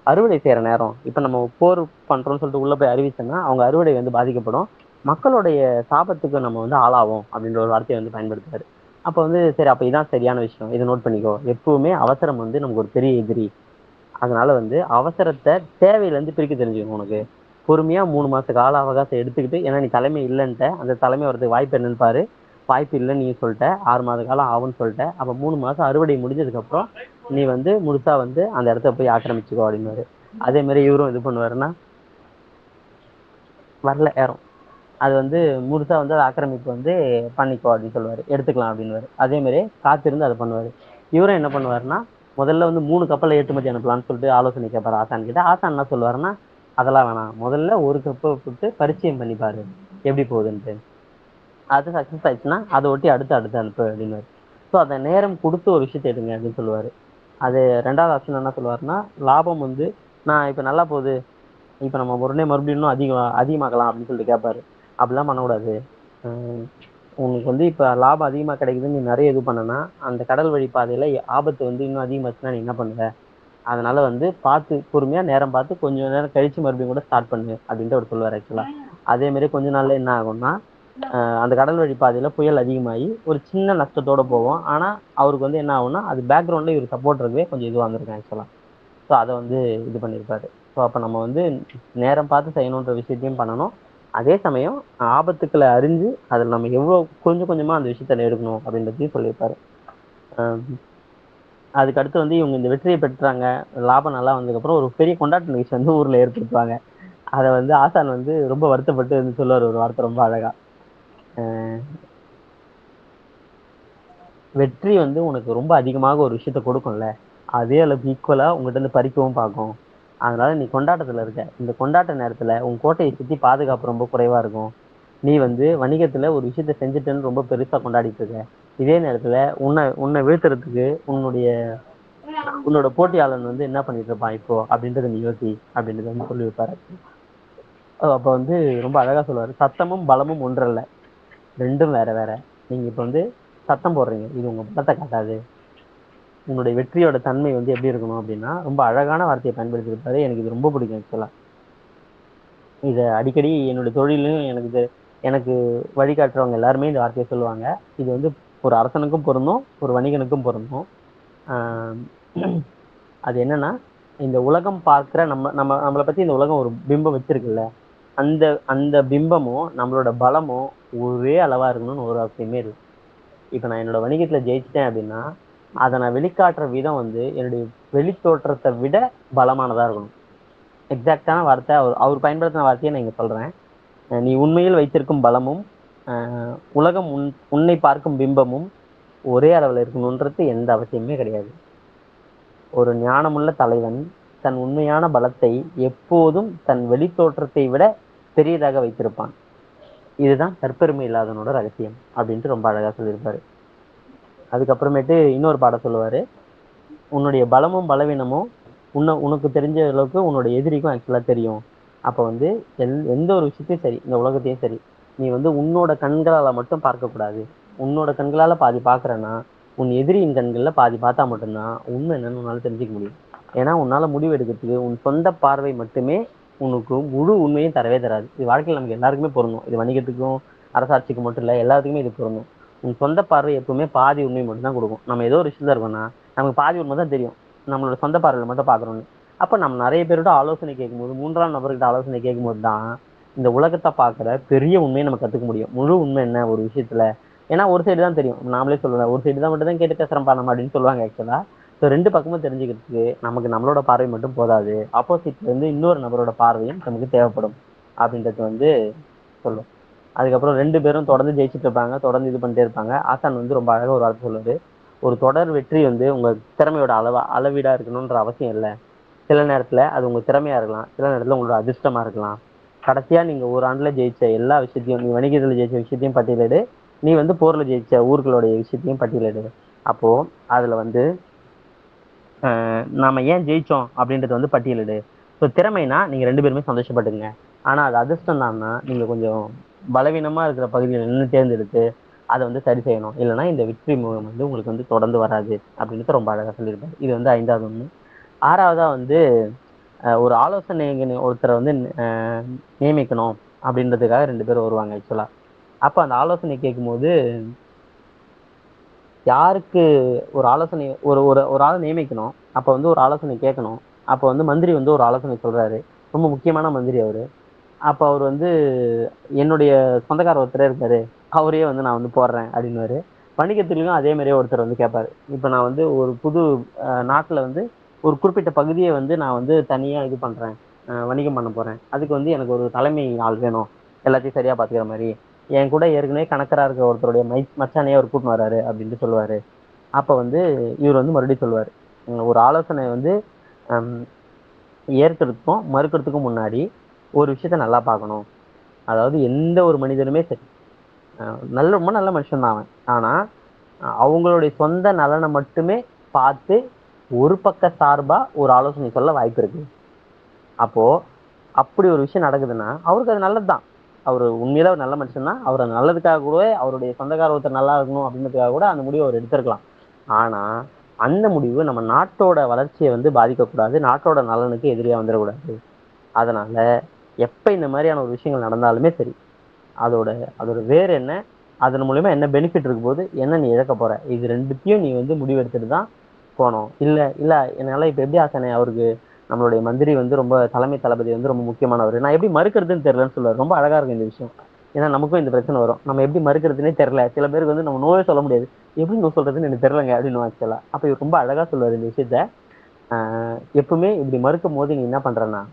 அறுவடை செய்யற நேரம். இப்ப நம்ம போர் பண்றோம்னு சொல்லிட்டு உள்ள போய் அறிவிச்சோம்னா அவங்க அறுவடை வந்து பாதிக்கப்படும், மக்களுடைய சாபத்துக்கு நம்ம வந்து ஆளாவோம் அப்படின்ற ஒரு வார்த்தையை வந்து பயன்படுத்துறாரு. அப்ப வந்து சரி அப்ப இதான் சரியான விஷயம், இதை நோட் பண்ணிக்கோ. எப்பவுமே அவசரம் வந்து நமக்கு ஒரு பெரிய எதிரி. அதனால வந்து அவசரத்தை தேவையில இருந்து பிரிக்க தெரிஞ்சுக்கணும் உனக்கு. பொறுமையா 3 மாச கால அவகாசம் எடுத்துக்கிட்டு, ஏன்னா நீ தலைமை இல்லைன்ட்ட அந்த தலைமை வரதுக்கு வாய்ப்பு என்னன்னு பாரு. வாய்ப்பு இல்லைன்னு நீ சொல்லிட்ட, 6 மாத காலம் ஆகும்னு சொல்லிட்ட. அப்ப 3 மாசம் அறுவடை முடிஞ்சதுக்கு அப்புறம் நீ வந்து முழுசா வந்து அந்த இடத்த போய் ஆக்கிரமிச்சுக்கோ அப்படின்னு. அதே மாதிரி இவரும் இது பண்ணுவாருன்னா வரல ஏறும், அது வந்து முழுசா வந்து அதை ஆக்கிரமிப்பு வந்து பண்ணிக்கோ அப்படின்னு சொல்லுவாரு, எடுத்துக்கலாம் அப்படின்னு. அதே மாதிரி காத்திருந்து அதை பண்ணுவாரு. இவரும் என்ன பண்ணுவாருன்னா முதல்ல வந்து 3 கப்பலை ஏற்றுமதி அனுப்பலாம்னு சொல்லிட்டு ஆலோசனை கேட்பாரு ஆசான் கிட்ட. ஆசான் என்ன சொல்லுவாருன்னா அதெல்லாம் வேணாம், முதல்ல ஒரு கப்பை போட்டு பரிச்சயம் பண்ணிப்பாரு எப்படி போகுதுன்ட்டு. அது சக்சஸ் ஆயிடுச்சுன்னா அதை ஒட்டி அடுத்து அனுப்பு அப்படின்னு. ஸோ அதை நேரம் கொடுத்து ஒரு விஷயத்தை எடுங்க அப்படின்னு சொல்லுவாரு. அது 2வது ஆப்ஷன் என்ன சொல்லுவாருன்னா லாபம் வந்து நான் இப்ப நல்லா போகுது, இப்ப நம்ம உடனே மறுபடியும் இன்னும் அதிகமாக்கலாம் அப்படின்னு சொல்லிட்டு கேட்பாரு. அப்படிலாம் பண்ணக்கூடாது. உனக்கு வந்து இப்ப லாபம் அதிகமா கிடைக்குதுன்னு நீ நிறைய இது பண்ணனா அந்த கடல் வழி பாதையில ஆபத்து வந்து இன்னும் அதிகமாச்சுன்னா நீ என்ன பண்ணுவ. அதனால வந்து பார்த்து பொறுமையா நேரம் பார்த்து கொஞ்சம் நேரம் கழிச்சு மறுபடியும் கூட ஸ்டார்ட் பண்ணு அப்படின்ட்டு அவர் சொல்லுவார் ஆக்சுவலா. அதே மாதிரி கொஞ்ச நாள்ல என்ன ஆகும்னா அந்த கடல் வழி பாதையில புயல் அதிகமாகி ஒரு சின்ன நஷ்டத்தோட போவோம். ஆனா அவருக்கு வந்து என்ன ஆகும்னா அது பேக்ரவுண்ட்ல இவர் சப்போர்ட் இருக்கவே கொஞ்சம் இது வந்திருக்கேன் ஆக்சுவலா. ஸோ அதை வந்து இது பண்ணியிருப்பாரு. ஸோ அப்ப நம்ம வந்து நேரம் பார்த்து செய்யணுன்ற விஷயத்தையும் பண்ணணும். அதே சமயம் ஆபத்துக்களை அறிஞ்சு அதில் நம்ம எவ்வளவு கொஞ்சம் கொஞ்சமா அந்த விஷயத்த எடுக்கணும் அப்படின்றதையும் சொல்லியிருப்பாரு. அதுக்கு அடுத்து வந்து இவங்க இந்த வெற்றியை பெற்றாங்க, லாபம் நல்லா வந்ததுக்கு அப்புறம் ஒரு பெரிய கொண்டாட்ட நிகழ்ச்சி வந்து ஊர்ல ஏற்படுத்துவாங்க. அதை வந்து ஆசான் வந்து ரொம்ப வருத்தப்பட்டு வந்து சொல்லுவார் ஒரு வார்த்தை ரொம்ப அழகா. வெற்றி வந்து உனக்கு ரொம்ப அதிகமாக ஒரு விஷயத்த கொடுக்கும்ல, அதே அளவுக்கு ஈக்குவலா உங்ககிட்ட இருந்து பறிக்கவும் பார்க்கும். அதனால நீ கொண்டாட்டத்துல இருக்க, இந்த கொண்டாட்ட நேரத்துல உன் கோட்டையை சுத்தி பாதுகாப்பு ரொம்ப குறைவா இருக்கும். நீ வந்து வணிகத்துல ஒரு விஷயத்த செஞ்சுட்டேன்னு ரொம்ப பெருசா கொண்டாடிட்டு இருக்க. இதே நேரத்துல உன்னை வீழ்த்துறதுக்கு உன்னோட போட்டியாளன் வந்து என்ன பண்ணிட்டு இருப்பான் இப்போ அப்படின்றத நீ யோசி அப்படின்றத வந்து சொல்லி வைப்பாரு. அப்ப வந்து ரொம்ப அழகா சொல்லுவாரு, சத்தமும் பலமும் ஒன்றல்ல, ரெண்டும் வேற வேற. நீங்க இப்ப வந்து சத்தம் போடுறீங்க, இது உங்க பலத்தை காட்டாது. உங்களுடைய வெற்றியோட தன்மை வந்து எப்படி இருக்கணும் அப்படின்னா ரொம்ப அழகான வார்த்தையை பயன்படுத்தியிருப்பாரு. எனக்கு இது ரொம்ப பிடிக்கும் ஆக்சுவலா. இதை அடிக்கடி என்னோட தொழிலும் எனக்கு வழிகாட்டுறவங்க எல்லாருமே இந்த வார்த்தையை சொல்லுவாங்க. இது வந்து ஒரு அரசனுக்கும் பொருந்தும், ஒரு வணிகனுக்கும் பொருந்தும். அது என்னன்னா இந்த உலகம் பார்க்கிற நம்மளை பத்தி இந்த உலகம் ஒரு பிம்பம் வச்சிருக்குல்ல, அந்த அந்த பிம்பமும் நம்மளோட பலமும் ஒரே அளவா இருக்கணும்னு ஒரு அவசியமே இருக்கு. இப்ப நான் என்னோட வணிகத்துல ஜெயிச்சிட்டேன் அப்படின்னா அதை நான் வெளிக்காட்டுற விதம் வந்து என்னுடைய வெளித்தோற்றத்தை விட பலமானதா இருக்கணும். எக்ஸாக்டான வார்த்தை அவர் பயன்படுத்தின வார்த்தையை நான் இங்க சொல்றேன். நீ உண்மையில் வைத்திருக்கும் பலமும் உலகம் உன்னை பார்க்கும் பிம்பமும் ஒரே அளவில் இருக்கணும்ன்றது எந்த அவசியமே கிடையாது. ஒரு ஞானமுள்ள தலைவன் தன் உண்மையான பலத்தை எப்போதும் தன் வெளித்தோற்றத்தை விட பெரியதாக வைத்திருப்பான். இதுதான் தற்பெருமை இல்லாதவனோட ரகசியம் அப்படின்ட்டு ரொம்ப அழகா சொல்லியிருப்பாரு. அதுக்கப்புறமேட்டு இன்னொரு பாடம் சொல்லுவாரு, உன்னுடைய பலமும் பலவீனமும் உனக்கு தெரிஞ்ச அளவுக்கு உன்னோட எதிரிக்கும் ஆக்சுவலா தெரியும். அப்ப வந்து எந்த ஒரு விஷயத்தையும் சரி, இந்த உலகத்தையும் சரி, நீ வந்து உன்னோட கண்களால மட்டும் பார்க்க கூடாது. உன்னோட கண்களால பாதி பாக்குறேன்னா உன் எதிரியின் கண்கள்ல பாதி பார்த்தா மட்டும்தான் உண்மை என்னன்னு உன்னால தெரிஞ்சுக்க முடியும். ஏன்னா உன்னால முடிவு எடுக்கிறதுக்கு உன் சொந்த பார்வை மட்டுமே உனக்கு முழு உண்மையும் தரவே தராது. இது வாழ்க்கையில் நமக்கு எல்லாருக்குமே பொருந்தும். இது வணிகத்துக்கும் அரசாட்சிக்கு மட்டும் இல்ல, எல்லாத்துக்குமே இது பொருந்தும். உன் சொந்த பார்வை எப்பவுமே பாதி உண்மை மட்டும் தான் கொடுக்கும். நம்ம ஏதோ ஒரு விஷயத்துல இருக்கோம்னா நமக்கு பாதி உண்மை தான் தெரியும், நம்மளோட சொந்த பார்வையில மட்டும் பாக்குறோம்னு. அப்ப நம்ம நிறைய பேரோட ஆலோசனை கேட்கும்போது, மூன்றாம் நபர்கிட்ட ஆலோசனை கேட்கும்போது தான் இந்த உலகத்தை பாக்குற பெரிய உண்மையை நம்ம கத்துக்க முடியும். முழு உண்மை என்ன ஒரு விஷயத்துல. ஏன்னா ஒரு சைடு தான் தெரியும், நாமளே சொல்லுவேன், ஒரு சைடு தான் மட்டும் தான் கேட்டு பேசுறோம்ப்பா நம்ம அப்படின்னு சொல்லுவாங்க ஆக்சுவலா. ஸோ ரெண்டு பக்கமும் தெரிஞ்சுக்கிறதுக்கு நமக்கு நம்மளோட பார்வை மட்டும் போதாது, ஆப்போசிட்ல இருந்து இன்னொரு நபரோட பார்வையும் நமக்கு தேவைப்படும் அப்படின்றது வந்து சொல்லும். அதுக்கப்புறம் ரெண்டு பேரும் தொடர்ந்து ஜெயிச்சுட்டு இருப்பாங்க, தொடர்ந்து இது பண்ணிட்டே இருப்பாங்க. ஆசான் வந்து ரொம்ப அழகா ஒரு வார்த்தை சொல்லுவாரு, ஒரு தொடர் வெற்றி வந்து உங்க திறமையோட அளவீடா இருக்கணும்ன்ற அவசியம் இல்லை. சில நேரத்துல அது உங்க திறமையா இருக்கலாம், சில நேரத்துல உங்களோட அதிர்ஷ்டமா இருக்கலாம். கடைசியா நீங்க ஒரு ஆண்டுல ஜெயிச்ச எல்லா விஷயத்தையும், நீ வணிகத்துல ஜெயிச்ச விஷயத்தையும் பட்டியலிடு, நீ வந்து போர்ல ஜெயிச்ச ஊர்களுடைய விஷயத்தையும் பட்டியலிடு. அப்போ அதுல வந்து நாம ஏன் ஜெயிச்சோம் அப்படின்றது வந்து பட்டியலிடு. ஸோ திறமைனா நீங்க ரெண்டு பேருமே சந்தோஷப்பட்டுங்க. ஆனா அது அதிர்ஷ்டம் தான்னா நீங்க கொஞ்சம் பலவீனமா இருக்கிற பகுதியில் நின்று தேர்ந்தெடுத்து அதை வந்து சரி செய்யணும். இல்லைன்னா இந்த வெற்றி முகம் வந்து உங்களுக்கு வந்து தொடர்ந்து வராது அப்படின்னு ரொம்ப அழகா சொல்லியிருப்பாரு. இது வந்து 5வது ஒண்ணு. 6வதா வந்து ஒரு ஆலோசனை ஒருத்தரை வந்து நியமிக்கணும் அப்படின்றதுக்காக ரெண்டு பேரும் வருவாங்க ஆக்சுவலா. அப்ப அந்த ஆலோசனை கேட்கும்போது யாருக்கு ஒரு ஆலோசனை ஒரு ஒரு ஒரு ஆளை நியமிக்கணும், அப்ப வந்து ஒரு ஆலோசனை கேட்கணும். அப்ப வந்து மந்திரி வந்து ஒரு ஆலோசனை சொல்றாரு, ரொம்ப முக்கியமான மந்திரி அவரு. அப்ப அவர் வந்து என்னுடைய சொந்தக்கார ஒருத்தரே இருக்காரு, அவரையே வந்து நான் வந்து போடுறேன் அப்படின்னுவாரு. வணிகத்திலும் அதே மாதிரியே ஒருத்தர் வந்து கேட்பாரு, இப்ப நான் வந்து ஒரு புது நாட்டுல வந்து ஒரு குறிப்பிட்ட பகுதியை வந்து நான் வந்து தனியா இது பண்றேன், வணிகம் பண்ண போறேன். அதுக்கு வந்து எனக்கு ஒரு தலைமை ஆள் வேணும், எல்லாத்தையும் சரியா பாத்துக்கிற மாதிரி. என் கூட ஏற்கனவே கணக்கரா இருக்க ஒருத்தருடைய மச்சானையே அவர் கூட்டின்னு வராரு அப்படின்ட்டு சொல்லுவாரு. அப்ப வந்து இவர் வந்து மறுபடியும் சொல்லுவாரு, ஒரு ஆலோசனை வந்து ஏற்கிறதுக்கும் மறுக்கிறதுக்கும் முன்னாடி ஒரு விஷயத்த நல்லா பார்க்கணும். அதாவது எந்த ஒரு மனிதனுமே சரி, ரொம்ப நல்ல மனுஷன் தான் அவன். ஆனா அவங்களுடைய சொந்த நலனை மட்டுமே பார்த்து ஒரு பக்க சார்பா ஒரு ஆலோசனை சொல்ல வாய்ப்பு இருக்கு. அப்போ அப்படி ஒரு விஷயம் நடக்குதுன்னா அவருக்கு அது நல்லதுதான். அவரு உண்மையில ஒரு நல்ல மனுஷன் தான். அவர் நல்லதுக்காக கூட அவருடைய சொந்தக்கார ஒருத்தர் நல்லா இருக்கணும் அப்படின்றதுக்காக கூட அந்த முடிவை அவர் எடுத்திருக்கலாம். ஆனா அந்த முடிவு நம்ம நாட்டோட வளர்ச்சியை வந்து பாதிக்கக்கூடாது, நாட்டோட நலனுக்கு எதிரியா வந்துடக்கூடாது. அதனால எப்ப இந்த மாதிரியான ஒரு விஷயங்கள் நடந்தாலுமே சரி, அதோட அதோட வேறு என்ன, அதன் மூலயமா என்ன பெனிஃபிட் இருக்கும் போது என்ன நீ இழக்க போற, இது ரெண்டுத்தையும் நீ வந்து முடிவெடுத்துட்டு தான் போனோம். இல்ல இல்ல என்னால இப்ப எப்படி ஆசானே அவருக்கு நம்மளுடைய மந்திரி வந்து ரொம்ப தலைமை தளபதி வந்து ரொம்ப முக்கியமானவர், நான் எப்படி மறுக்கிறதுன்னு தெரியலன்னு சொல்லுவாரு. ரொம்ப அழகா இருக்கும் இந்த விஷயம். ஏன்னா நமக்கும் இந்த பிரச்சனை வரும், நம்ம எப்படி மறுக்கிறதுனே தெரியல. சில பேருக்கு வந்து நம்ம நோயே சொல்ல முடியாது, எப்படி நோ சொல்றதுன்னு எனக்கு தெரியலங்க அப்படின்னு ஆக்சுவலா. அப்ப இவர் ரொம்ப அழகா சொல்லுவாரு இந்த விஷயத்த. எப்பவுமே இப்படி மறுக்கும் போது நீ என்ன பண்றன்னா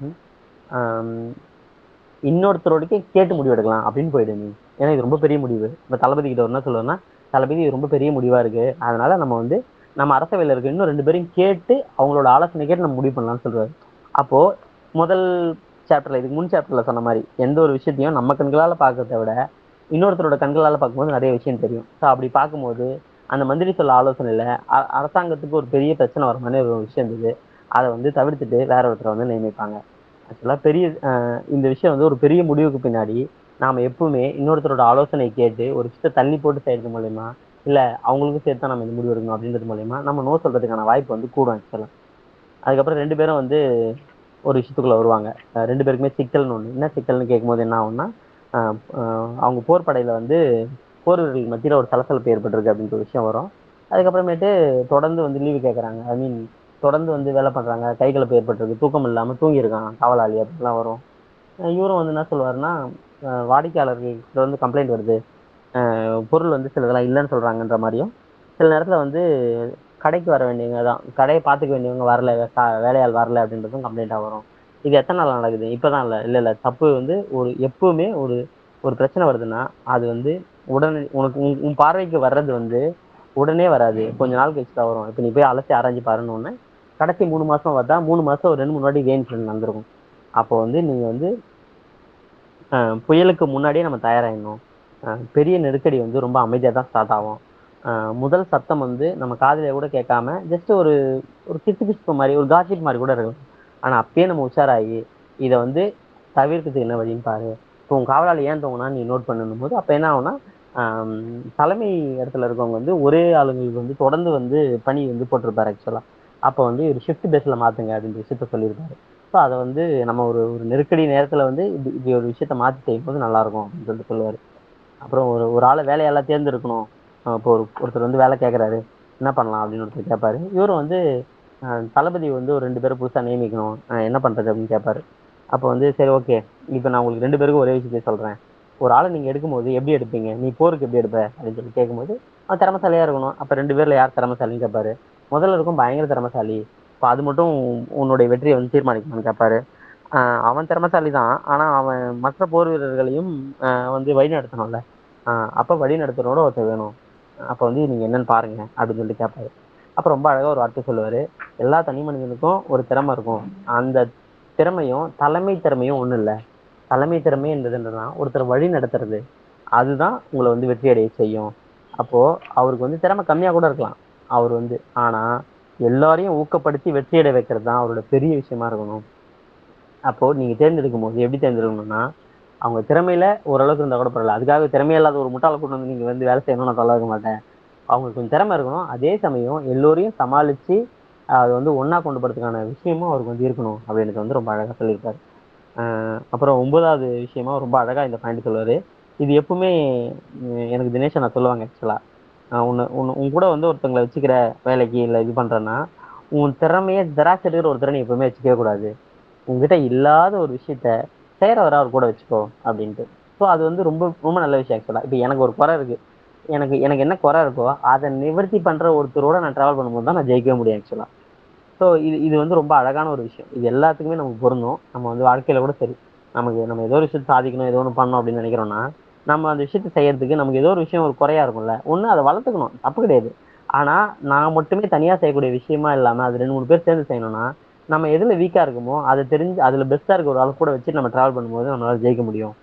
இன்னொருத்தரோடக்கே கேட்டு முடிவு எடுக்கலாம் அப்படின்னு போயிடு நீ. ஏன்னா இது ரொம்ப பெரிய முடிவு. இப்ப தளபதி கிட்ட என்ன சொல்லுவேன்னா, தளபதி இது ரொம்ப பெரிய முடிவா இருக்கு, அதனால நம்ம வந்து நம்ம அரசவையில இருக்க இன்னும் ரெண்டு பேரையும் கேட்டு அவங்களோட ஆலோசனை கேட்டு நம்ம முடிவு பண்ணலாம்னு சொல்றாரு. அப்போ முதல் சாப்டர்ல, இதுக்கு முன் சாப்டர்ல சொன்ன மாதிரி எந்த ஒரு விஷயத்தையும் நம்ம கண்களால பார்க்கறத விட இன்னொருத்தரோட கண்களால பார்க்கும்போது நிறைய விஷயம் தெரியும். ஸோ அப்படி பார்க்கும்போது அந்த மந்திரி சொல்ல ஆலோசனையில அரசாங்கத்துக்கு ஒரு பெரிய பிரச்சனை வர மாதிரி ஒரு விஷயம் இருந்தது. அதை வந்து தவிர்த்துட்டு வேற ஒருத்தரை வந்து நியமிப்பாங்க. ஆக்சுவலா பெரிய இந்த விஷயம் வந்து ஒரு பெரிய முடிவுக்கு பின்னாடி நாம எப்பவுமே இன்னொருத்தரோட ஆலோசனை கேட்டு ஒரு விஷயத்த தள்ளி போட்டு செய்யறது மூலயமா, இல்ல அவங்களுக்கும் சேர்த்து நம்ம இந்த முடிவு எடுக்கணும் அப்படின்றது மூலயமா நம்ம நோ சொல்றதுக்கான வாய்ப்பு வந்து கூடும் ஆக்சுவலா. அதுக்கப்புறம் ரெண்டு பேரும் வந்து ஒரு விஷயத்துக்குள்ள வருவாங்க. ரெண்டு பேருக்குமே சிக்கல்னு ஒண்ணு. என்ன சிக்கல்னு கேட்கும்போது என்ன ஆகும்னா, அவங்க போர் படையில வந்து போர் வீரர்கள் மத்தியில ஒரு சலசலப்பு ஏற்பட்டிருக்கு அப்படின்ற ஒரு விஷயம் வரும். அதுக்கப்புறமேட்டு தொடர்ந்து வந்து லீவு கேட்கறாங்க, ஐ மீன் தொடர்ந்து வந்து வேலை பண்றாங்க, கைகலப்பு ஏற்பட்டிருக்கு, தூக்கம் இல்லாம தூங்கி இருக்கான் காவலாளி அப்படிலாம் வரும். இவரும் வந்து என்ன சொல்லுவாருன்னா, வாடிக்கையாளர்கிட்ட வந்து கம்ப்ளைண்ட் வருது, பொருள் வந்து சிலதெல்லாம் இல்லைன்னு சொல்றாங்கன்ற மாதிரியும், சில நேரத்துல வந்து கடைக்கு வர வேண்டியவங்க தான், கடையை பார்த்துக்க வேண்டியவங்க வரல, வேலையாள் வரல அப்படின்றதும் கம்ப்ளைண்டா வரும். இது எத்தனை நாள் நடக்குது, இப்பதான் இல்ல இல்ல இல்ல தப்பு வந்து ஒரு எப்பவுமே ஒரு ஒரு பிரச்சனை வருதுன்னா அது வந்து உடனே உனக்கு உன் பார்வைக்கு வர்றது வந்து உடனே வராது, கொஞ்ச நாள் கழிச்சு தான் வரும். இப்ப நீ போய் அலசி ஆராய்ஞ்சு பாருன்னு கடைசி 3 மாசம் பார்த்தா 3 மாசம் ஒரு 2 3 வாட்டி ரெயின் நடந்திருக்கும். அப்போ வந்து நீங்க வந்து புயலுக்கு முன்னாடியே நம்ம தயாராகிடணும். பெரிய நெருக்கடி வந்து ரொம்ப அமைதியா தான் ஸ்டார்ட் ஆகும். முதல் சத்தம் வந்து நம்ம காதுல கூட கேட்காம ஜஸ்ட் ஒரு ஒரு கிசு கிசுப்பு மாதிரி, ஒரு காசிப் மாதிரி கூட இருக்கும். ஆனா அப்பயே நம்ம உஷாராகி இதை வந்து தவிர்க்கிறதுக்கு என்ன வழின்னு பாரு. இப்போ உன் காவலாளி ஏன் தூங்கினா நீ நோட் பண்ணணும் போது அப்போ என்ன ஆகும்னா தலைமை இடத்துல இருக்கவங்க வந்து ஒரே ஆளுங்களுக்கு வந்து தொடர்ந்து வந்து பணி வந்து போட்டிருப்பாரு ஆக்சுவலாக. அப்போ வந்து ஒரு ஷிஃப்ட் பேஸில் மாற்றுங்க அப்படின்ற விஷயத்த சொல்லியிருப்பாரு. ஸோ அதை வந்து நம்ம ஒரு ஒரு நெருக்கடி நேரத்தில் வந்து இப்படி ஒரு விஷயத்த மாற்றி செய்யும்போது நல்லாயிருக்கும் அப்படின்னு சொல்லிட்டு சொல்லுவார். அப்புறம் ஒரு ஒரு ஆளை வேலையெல்லாம் தேர்ந்தெடுக்கணும். இப்போ ஒருத்தர் வந்து வேலை கேட்குறாரு, என்ன பண்ணலாம் அப்படின்னு ஒருத்தர் கேட்பாரு. இவரும் வந்து தளபதி வந்து ஒரு 2 பேரை புதுசாக நியமிக்கணும், என்ன பண்ணுறது அப்படின்னு கேட்பாரு. அப்போ வந்து சரி ஓகே, இப்போ நான் உங்களுக்கு 2 பேருக்கும் ஒரே விஷயத்தை சொல்கிறேன். ஒரு ஆளை நீங்கள் எடுக்கும்போது எப்படி எடுப்பீங்க, நீ போருக்கு எப்படி எடுப்ப அப்படின்னு சொல்லி கேட்கும்போது அவன் திறமசாலியாக இருக்கணும். அப்போ 2 பேரில் யார் திறமசாலின்னு கேட்பாரு. முதல்ல இருக்கும் பயங்கர திறமசாலி, இப்போ அது மட்டும் உன்னுடைய வெற்றியை வந்து தீர்மானிக்கணும்னு கேட்பாரு. அவன் திறமசாலி தான், ஆனால் அவன் மற்ற போர் வீரர்களையும் வந்து வழி நடத்தணும்ல. அப்போ வழி நடத்துறோட ஒருத்தர் வேணும். அப்போ வந்து நீங்கள் என்னன்னு பாருங்க அப்படின்னு சொல்லிட்டு கேட்பாரு. அப்போ ரொம்ப அழகாக ஒரு வார்த்தை சொல்லுவார். எல்லா தனி மனிதனுக்கும் ஒரு திறமை இருக்கும். அந்த திறமையும் தலைமை திறமையும் ஒன்றும் இல்லை. தலைமை திறமை என்றதுன்றதுதான் ஒருத்தர் வழி நடத்துறது. அதுதான் உங்களை வந்து வெற்றி அடைய செய்யும். அப்போ அவருக்கு வந்து திறமை கம்மியா கூட இருக்கலாம் அவர் வந்து, ஆனா எல்லாரையும் ஊக்கப்படுத்தி வெற்றி அடைய வைக்கிறது தான் அவரோட பெரிய விஷயமா இருக்கணும். அப்போ நீங்க தேர்ந்தெடுக்கும் போது எப்படி தேர்ந்தெடுக்கணும்னா, அவங்க திறமையில ஓரளவுக்கு இருந்தா கூட பரவாயில்ல. அதுக்காக திறமையே இல்லாத ஒரு முட்டாளை கூட்டு வந்து நீங்க வந்து வேலை செய்யணும்னு நான் சொல்ல வைக்க மாட்டேன். அவங்களுக்கு கொஞ்சம் திறமை இருக்கணும். அதே சமயம் எல்லோரையும் சமாளிச்சு அது வந்து ஒண்ணா கொண்டு போறதுக்கான விஷயமும் அவருக்கு வந்து இருக்கணும் அப்படின்னு வந்து ரொம்ப அழகா சொல்லியிருப்பாரு. அப்புறம் 9வது விஷயமா ரொம்ப அழகா இந்த பாயிண்ட் சொல்லுவாரு. இது எப்பவுமே எனக்கு தினேஷ் நான் சொல்லுவாங்க ஆக்சுவலா. உன்னை உன் உன் கூட வந்து ஒருத்தவங்களை வச்சுக்கிற வேலைக்கு இல்லை இது பண்றேன்னா, உன் திறமையை ஜெராக்ஸ் எடுக்கிற ஒரு திறனை எப்பவுமே வச்சுக்கவே கூடாது. உங்ககிட்ட இல்லாத ஒரு விஷயத்த செய்யறவரா அவர் கூட வச்சுக்கோ அப்படின்ட்டு. ஸோ அது வந்து ரொம்ப ரொம்ப நல்ல விஷயம் ஆக்சுவலா. இப்போ எனக்கு ஒரு குறை இருக்கு. எனக்கு எனக்கு என்ன குறை இருக்கோ அதை நிவர்த்தி பண்ற ஒருத்தரோட நான் டிராவல் பண்ணும்போது தான் நான் ஜெயிக்கவே முடியும் ஆக்சுவலா. ஸோ இது இது வந்து ரொம்ப அழகான ஒரு விஷயம். இது எல்லாத்துக்குமே நமக்கு பொருந்தும். நம்ம வந்து வாழ்க்கையில கூட சரி, நமக்கு நம்ம ஏதோ ஒரு விஷயத்தை சாதிக்கணும், ஏதோ ஒன்று பண்ணணும் அப்படின்னு நினைக்கிறோம்னா, நம்ம அந்த விஷயத்தை செய்யறதுக்கு நமக்கு ஏதோ ஒரு விஷயம் ஒரு குறையா இருக்கும்ல. ஒண்ணு அதை வளர்த்துக்கணும், தப்பு கிடையாது. ஆனா நான் மட்டுமே தனியா செய்யக்கூடிய விஷயமா இல்லாம அது 2 3 பேர் சேர்ந்து செய்யணும்னா, நம்ம எதுல வீக்கா இருக்குமோ அதை தெரிஞ்சு அதுல பெஸ்டா இருக்க ஒரு ஆள் கூட வச்சு நம்ம டிராவல் பண்ணும்போது நம்மளால ஜெயிக்க முடியும்.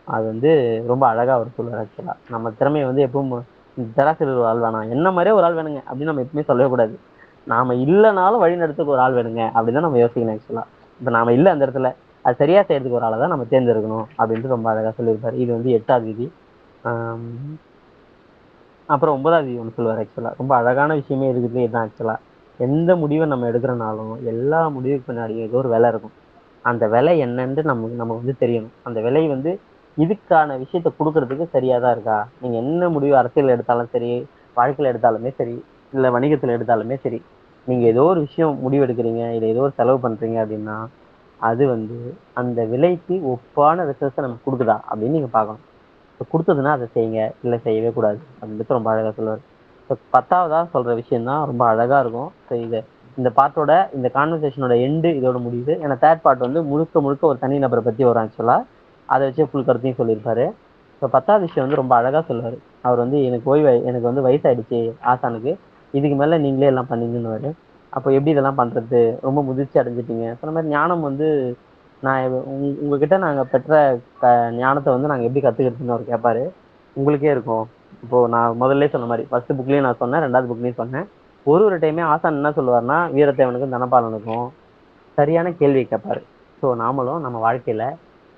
அது வந்து ரொம்ப அழகா அவர் சொல்லுவார் ஆக்சுவலா. நம்ம திறமையை வந்து எப்பவும் ஜெராக்ஸ் ஒரு ஆள் வேணாம், என்ன மாதிரியே ஒரு ஆள் வேணுங்க அப்படின்னு நம்ம எப்பவுமே சொல்லவே கூடாது. நாம இல்லைனாலும் வழி நடத்துக்கு ஒரு ஆள் வேணுங்க அப்படின்னு தான் நம்ம யோசிக்கணும் ஆக்சுவலா. இப்ப நாம இல்லை அந்த இடத்துல அது சரியா செய்யறதுக்கு ஒரு ஆளை தான் நம்ம தேர்ந்தெடுக்கணும் அப்படின்ட்டு ரொம்ப அழகா சொல்லியிருப்பாரு. இது வந்து 8வது விதி. ஆஹ் அப்புறம் 9வது விதி ஒன்று சொல்லுவார் ஆக்சுவலா. ரொம்ப அழகான விஷயமே இருக்குது இதுதான் ஆக்சுவலா. எந்த முடிவை நம்ம எடுக்கிறனாலும் எல்லா முடிவுக்கு பின்னாடியும் ஏதோ ஒரு விலை இருக்கும். அந்த விலை என்னன்னு நமக்கு நமக்கு வந்து தெரியணும். அந்த விலை வந்து இதுக்கான விஷயத்த கொடுக்கறதுக்கு சரியாதான் இருக்கா. நீங்க என்ன முடிவு அரசியல் எடுத்தாலும் சரி, வாழ்க்கையில எடுத்தாலுமே சரி, இல்ல வணிகத்துல எடுத்தாலுமே சரி, நீங்க ஏதோ ஒரு விஷயம் முடிவு எடுக்கிறீங்க, இல்ல ஏதோ ஒரு செலவு பண்றீங்க அப்படின்னா அது வந்து அந்த விலைக்கு ஒப்பான ரிசல்ட்ஸை நமக்கு கொடுக்குதா அப்படின்னு நீங்க பார்க்கணும். இப்போ கொடுத்ததுன்னா அதை செய்யுங்க, இல்லை செய்யவே கூடாது அப்படின்னு ரொம்ப அழகா சொல்லுவார். இப்போ 10வதா சொல்ற விஷயம் தான் ரொம்ப அழகா இருக்கும். ஸோ இந்த பார்ட்டோட இந்த கான்வர்சேஷனோட எண்டு இதோட முடியுது. ஏன்னா தேர்ட் பார்ட் வந்து முழுக்க முழுக்க ஒரு தனி நபரை பத்தி வரும் ஆக்சுவலா. அதை வச்சு ஃபுல் கருத்தையும் சொல்லியிருப்பாரு. இப்போ 10வது விஷயம் வந்து ரொம்ப அழகா சொல்லுவாரு. அவர் வந்து எனக்கு வந்து வயசாயிடுச்சு ஆசானுக்கு, இதுக்கு மேல நீங்களே எல்லாம் பண்ணீங்கன்னு. அப்போ எப்படி இதெல்லாம் பண்றது, ரொம்ப முதிர்ச்சி அடைஞ்சிட்டீங்க சொன்ன மாதிரி ஞானம் வந்து நான் உங்ககிட்ட நாங்க பெற்ற ஞானத்தை வந்து நாங்க எப்படி கத்துக்கிறதுன்னு அவர் கேட்பாரு. உங்களுக்கே இருக்கும். இப்போ நான் முதல்ல சொன்ன மாதிரி ஃபர்ஸ்ட் புக்லயும் நான் சொன்னேன், 2வது புக்லயும் சொன்னேன். ஒரு ஒரு டைமே ஆசான் என்ன சொல்லுவாருன்னா வீரத்தேவனுக்கும் தனபாலனுக்கும் சரியான கேள்வி கேட்பாரு. ஸோ நாமளும் நம்ம வாழ்க்கையில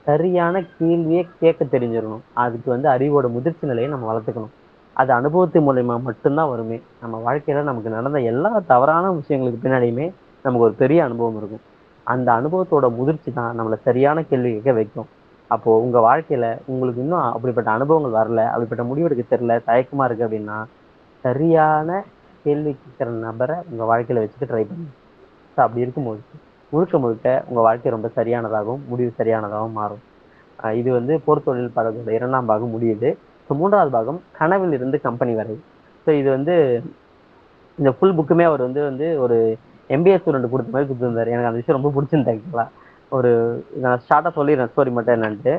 சரியான கேள்வியே கேட்க தெரிஞ்சிடணும். அதுக்கு வந்து அறிவோட முதிர்ச்சி நிலையை நம்ம வளர்த்துக்கணும். அது அனுபவத்தின் மூலயமா மட்டும்தான் வருமே. நம்ம வாழ்க்கையில நமக்கு நடந்த எல்லா தவறான விஷயங்களுக்கு பின்னாடியுமே நமக்கு ஒரு பெரிய அனுபவம் இருக்கும். அந்த அனுபவத்தோட முதிர்ச்சி தான் நம்மளை சரியான கேள்வி கேட்க வைக்கும். அப்போ உங்க வாழ்க்கையில உங்களுக்கு இன்னும் அப்படிப்பட்ட அனுபவங்கள் வரல, அப்படிப்பட்ட முடிவெடுக்க தெரியல, தயக்கமா இருக்கு அப்படின்னா சரியான கேள்வி கேட்கிற நபரை உங்க வாழ்க்கையில வச்சுட்டு ட்ரை பண்ணுங்க. ஸோ அப்படி இருக்கும்போது முழுக்க முழுக்க உங்க வாழ்க்கை ரொம்ப சரியானதாகவும் முடிவு சரியானதாகவும் மாறும். இது வந்து போர் தொழில் பாடத்தோட 2ஆம் பாகம் முடியுது. ஸோ 3வது பாகம் கனவில் இருந்து கம்பெனி வரை. ஸோ இது வந்து இந்த ஃபுல் புக்குமே அவர் வந்து வந்து ஒரு எம்பிஏ ஸ்டூடெண்ட் கொடுத்த மாதிரி கொடுத்துருந்தாரு. எனக்கு அந்த விஷயம் ரொம்ப பிடிச்சிருந்தேன் ஆக்சுவலா. ஒரு நான் ஷார்ட்டா சொல்லிடுறேன் ஸ்டோரி மட்டும் என்னன்ட்டு.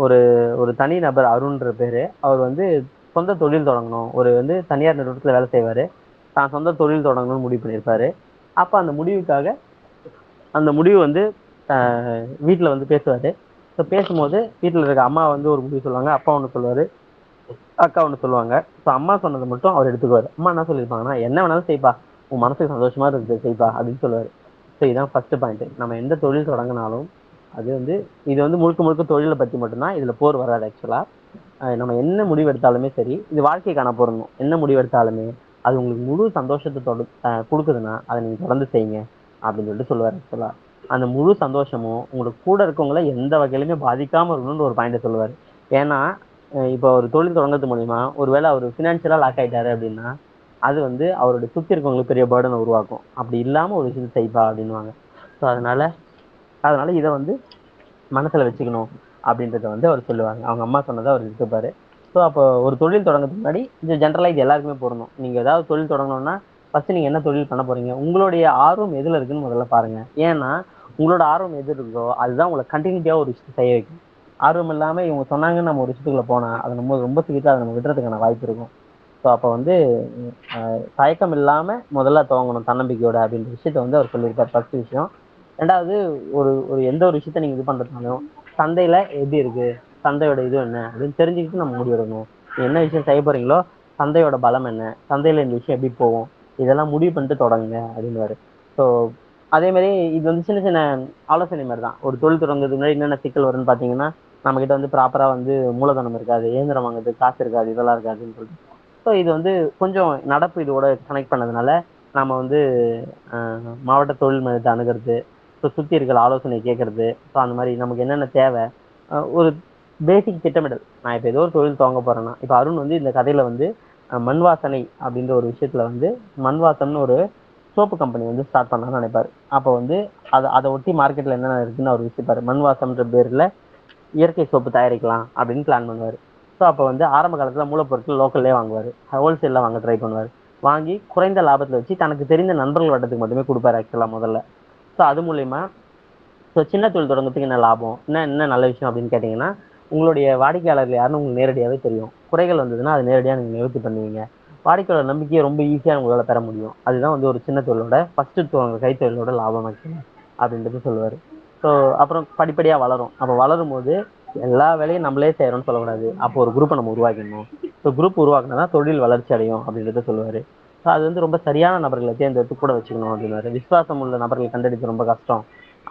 ஒரு ஒரு தனி நபர் அருண்ன்ற பேரு. அவர் வந்து சொந்த தொழில் தொடங்கணும். ஒரு வந்து தனியார் நிறுவனத்துல வேலை செய்வாரு. தான் சொந்த தொழில் தொடங்கணும்னு முடிவு பண்ணியிருப்பாரு. அப்ப அந்த முடிவுக்காக அந்த முடிவு வந்து வீட்டுல வந்து பேசுவாரு. ஸோ பேசும்போது வீட்டுல இருக்க அம்மா வந்து ஒரு முடிவு சொல்லுவாங்க, அப்பா ஒண்ணு சொல்லுவாரு, அக்கா ஒண்ணு சொல்லுவாங்க. ஸோ அம்மா சொன்னது மட்டும் அவர் எடுத்துக்குவாரு. அம்மா என்ன சொல்லியிருப்பாங்கன்னா என்ன வேணாலும் செய்ப்பா, உன் மனசுக்கு சந்தோஷமா இருக்கு செய்ப்பா அப்படின்னு சொல்லுவாரு. ஸோ இதுதான் ஃபர்ஸ்ட் பாயிண்ட். நம்ம எந்த தொழில் தொடங்கினாலும் அது வந்து இது வந்து முழுக்க முழுக்க தொழிலை பத்தி மட்டும்தான், இதுல போர் வராது ஆக்சுவலா. நம்ம என்ன முடிவு எடுத்தாலுமே சரி, இது வாழ்க்கைக்கான பொருந்தும். என்ன முடிவு எடுத்தாலுமே அது உங்களுக்கு முழு சந்தோஷத்தை கொடுக்குதுன்னா அதை நீங்க தொடர்ந்து செய்யுங்க அப்படின்னு சொல்லிட்டு சொல்லுவாரு ஆக்சுவலா. அந்த முழு சந்தோஷமும் உங்களுக்கு கூட இருக்கவங்கள எந்த வகையிலுமே பாதிக்காம இருக்கணும்னு ஒரு பாயிண்ட சொல்லுவாரு. ஏன்னா இப்போ ஒரு தொழில் தொடங்குறது மூலியமா ஒருவேளை அவர் பினான்சியலா லாக் ஆயிட்டாரு அப்படின்னா அது வந்து அவருடைய சுத்தி இருக்கவங்களுக்கு பெரிய பேர்டனை உருவாக்கும். அப்படி இல்லாம ஒரு விஷயத்தை செய்ப்பா அப்படின்னுவாங்க. ஸோ அதனால அதனால இதை வந்து மனசுல வச்சுக்கணும் அப்படின்றத வந்து அவர் சொல்லுவாங்க. அவங்க அம்மா சொன்னதை அவர் எடுத்துப்பாரு. ஸோ அப்போ ஒரு தொழில் தொடங்குறதுக்கு முன்னாடி இது ஜென்ரலா இது எல்லாருக்குமே பொருந்தும். நீங்க ஏதாவது தொழில் தொடங்கணும்னா ஃபர்ஸ்ட் நீங்க என்ன தொழில் பண்ண போறீங்க, உங்களுடைய ஆர்வம் எதுல இருக்குன்னு முதல்ல பாருங்க. ஏன்னா உங்களோட ஆர்வம் எது இருக்கோ அதுதான் உங்களை கண்டினியூட்டியா ஒரு விஷயத்தை செய்ய வைக்கும். ஆர்வம் இல்லாம இவங்க சொன்னாங்கன்னு நம்ம ஒரு விஷயத்துக்குள்ள போனா அதை நம்ம ரொம்ப சீக்கிரம் அதை நம்ம விடுறதுக்கான வாய்ப்பு இருக்கும். ஸோ அப்போ வந்து தயக்கம் இல்லாம முதல்ல துவங்கணும் தன்னம்பிக்கையோட அப்படின்ற விஷயத்த வந்து அவர் சொல்லியிருக்காரு ஃபர்ஸ்ட் விஷயம். ரெண்டாவது, ஒரு ஒரு எந்த ஒரு விஷயத்த நீங்க இது பண்றதுனாலும் சந்தையில எப்படி இருக்கு, சந்தையோட இது என்ன அப்படின்னு தெரிஞ்சுக்கிட்டு நம்ம முடிவெடுக்கணும். என்ன விஷயம் செய்ய போறீங்களோ சந்தையோட பலம் என்ன, சந்தையில இந்த விஷயம் எப்படி போகும், இதெல்லாம் முடிவு பண்ணிட்டு தொடங்குங்க அப்படின்னு. ஸோ அதே மாதிரி இது வந்து சின்ன சின்ன ஆலோசனை மாதிரி தான். ஒரு தொழில் தொடங்குறதுக்கு முன்னாடி என்னென்ன சிக்கல் வரும்னு பாத்தீங்கன்னா, நம்ம கிட்ட வந்து ப்ராப்பரா வந்து மூலதனம் இருக்காது, இயந்திரம் வாங்குறது காசு இருக்காது, இதெல்லாம் இருக்காதுன்னு சொல்லிட்டு. ஸோ இது வந்து கொஞ்சம் நடப்பு இதோட கனெக்ட் பண்ணதுனால நம்ம வந்து மாவட்ட தொழில் மையத்தை அணுகிறது, ஸோ சுற்றி இருக்கிற ஆலோசனை கேட்கறது, ஸோ அந்த மாதிரி நமக்கு என்னென்ன தேவை, ஒரு பேசிக் திட்டமிடல். நான் இப்போ ஏதோ ஒரு தொழில் துவங்க போறேன்னா, இப்போ அருண் வந்து இந்த கதையில வந்து மண் வாசனை அப்படின்ற ஒரு விஷயத்துல வந்து மண்வாசம்னு ஒரு சோப்பு கம்பெனி வந்து ஸ்டார்ட் பண்ணலாம்னு நினைப்பாரு. அப்போ வந்து அதை ஒட்டி மார்க்கெட்ல என்னென்ன இருக்குன்னு அவர் யோசிப்பாரு. மண்வாசம்ன்ற பேர்ல இயற்கை சோப்பு தயாரிக்கலாம் அப்படின்னு பிளான் பண்ணுவாரு. ஸோ அப்போ வந்து ஆரம்ப காலத்துல மூலப்பொருட்கள் லோக்கல்லே வாங்குவாரு, ஹோல்சேல்ல வாங்க ட்ரை பண்ணுவாரு. வாங்கி குறைந்த லாபத்துல வச்சு தனக்கு தெரிந்த நண்பர்கள் வட்டத்துக்கு மட்டுமே கொடுப்பாரு ஆக்சுவலா முதல்ல. ஸோ அது மூலியமா ஸோ சின்ன தொழில் தொடங்குறதுக்கு என்ன லாபம், என்ன நல்ல விஷயம் அப்படின்னு கேட்டீங்கன்னா, உங்களுடைய வாடிக்கையாளர்கள் யாருன்னு உங்களுக்கு நேரடியாவே தெரியும். குறைகள் வந்ததுன்னா அதை நேரடியாக நீங்க நிவர்த்தி பண்ணுவீங்க. வாடிக்கையாளர் நம்பிக்கையை ரொம்ப ஈஸியா உங்களால பெற முடியும். அதுதான் வந்து ஒரு சின்ன தொழிலோட ஃபர்ஸ்ட் கைத்தொழிலோட லாபம் அப்படின்றது சொல்லுவாரு. ஸோ அப்புறம் படிப்படியா வளரும். அப்போ வளரும் போது எல்லா வேலையும் நம்மளே செய்யறோம்னு சொல்லக்கூடாது. அப்போ ஒரு குரூப்பை நம்ம உருவாக்கணும். ஸோ குரூப் உருவாக்குனா தொழில் வளர்ச்சி அடையும் அப்படின்றத சொல்லுவாரு. ஸோ அது வந்து ரொம்ப சரியான நபர்களை தேர்ந்தெடுத்து கூட வச்சுக்கணும் அப்படின்னாரு. விசுவாசம் உள்ள நபர்களை கண்டெடுத்து ரொம்ப கஷ்டம்.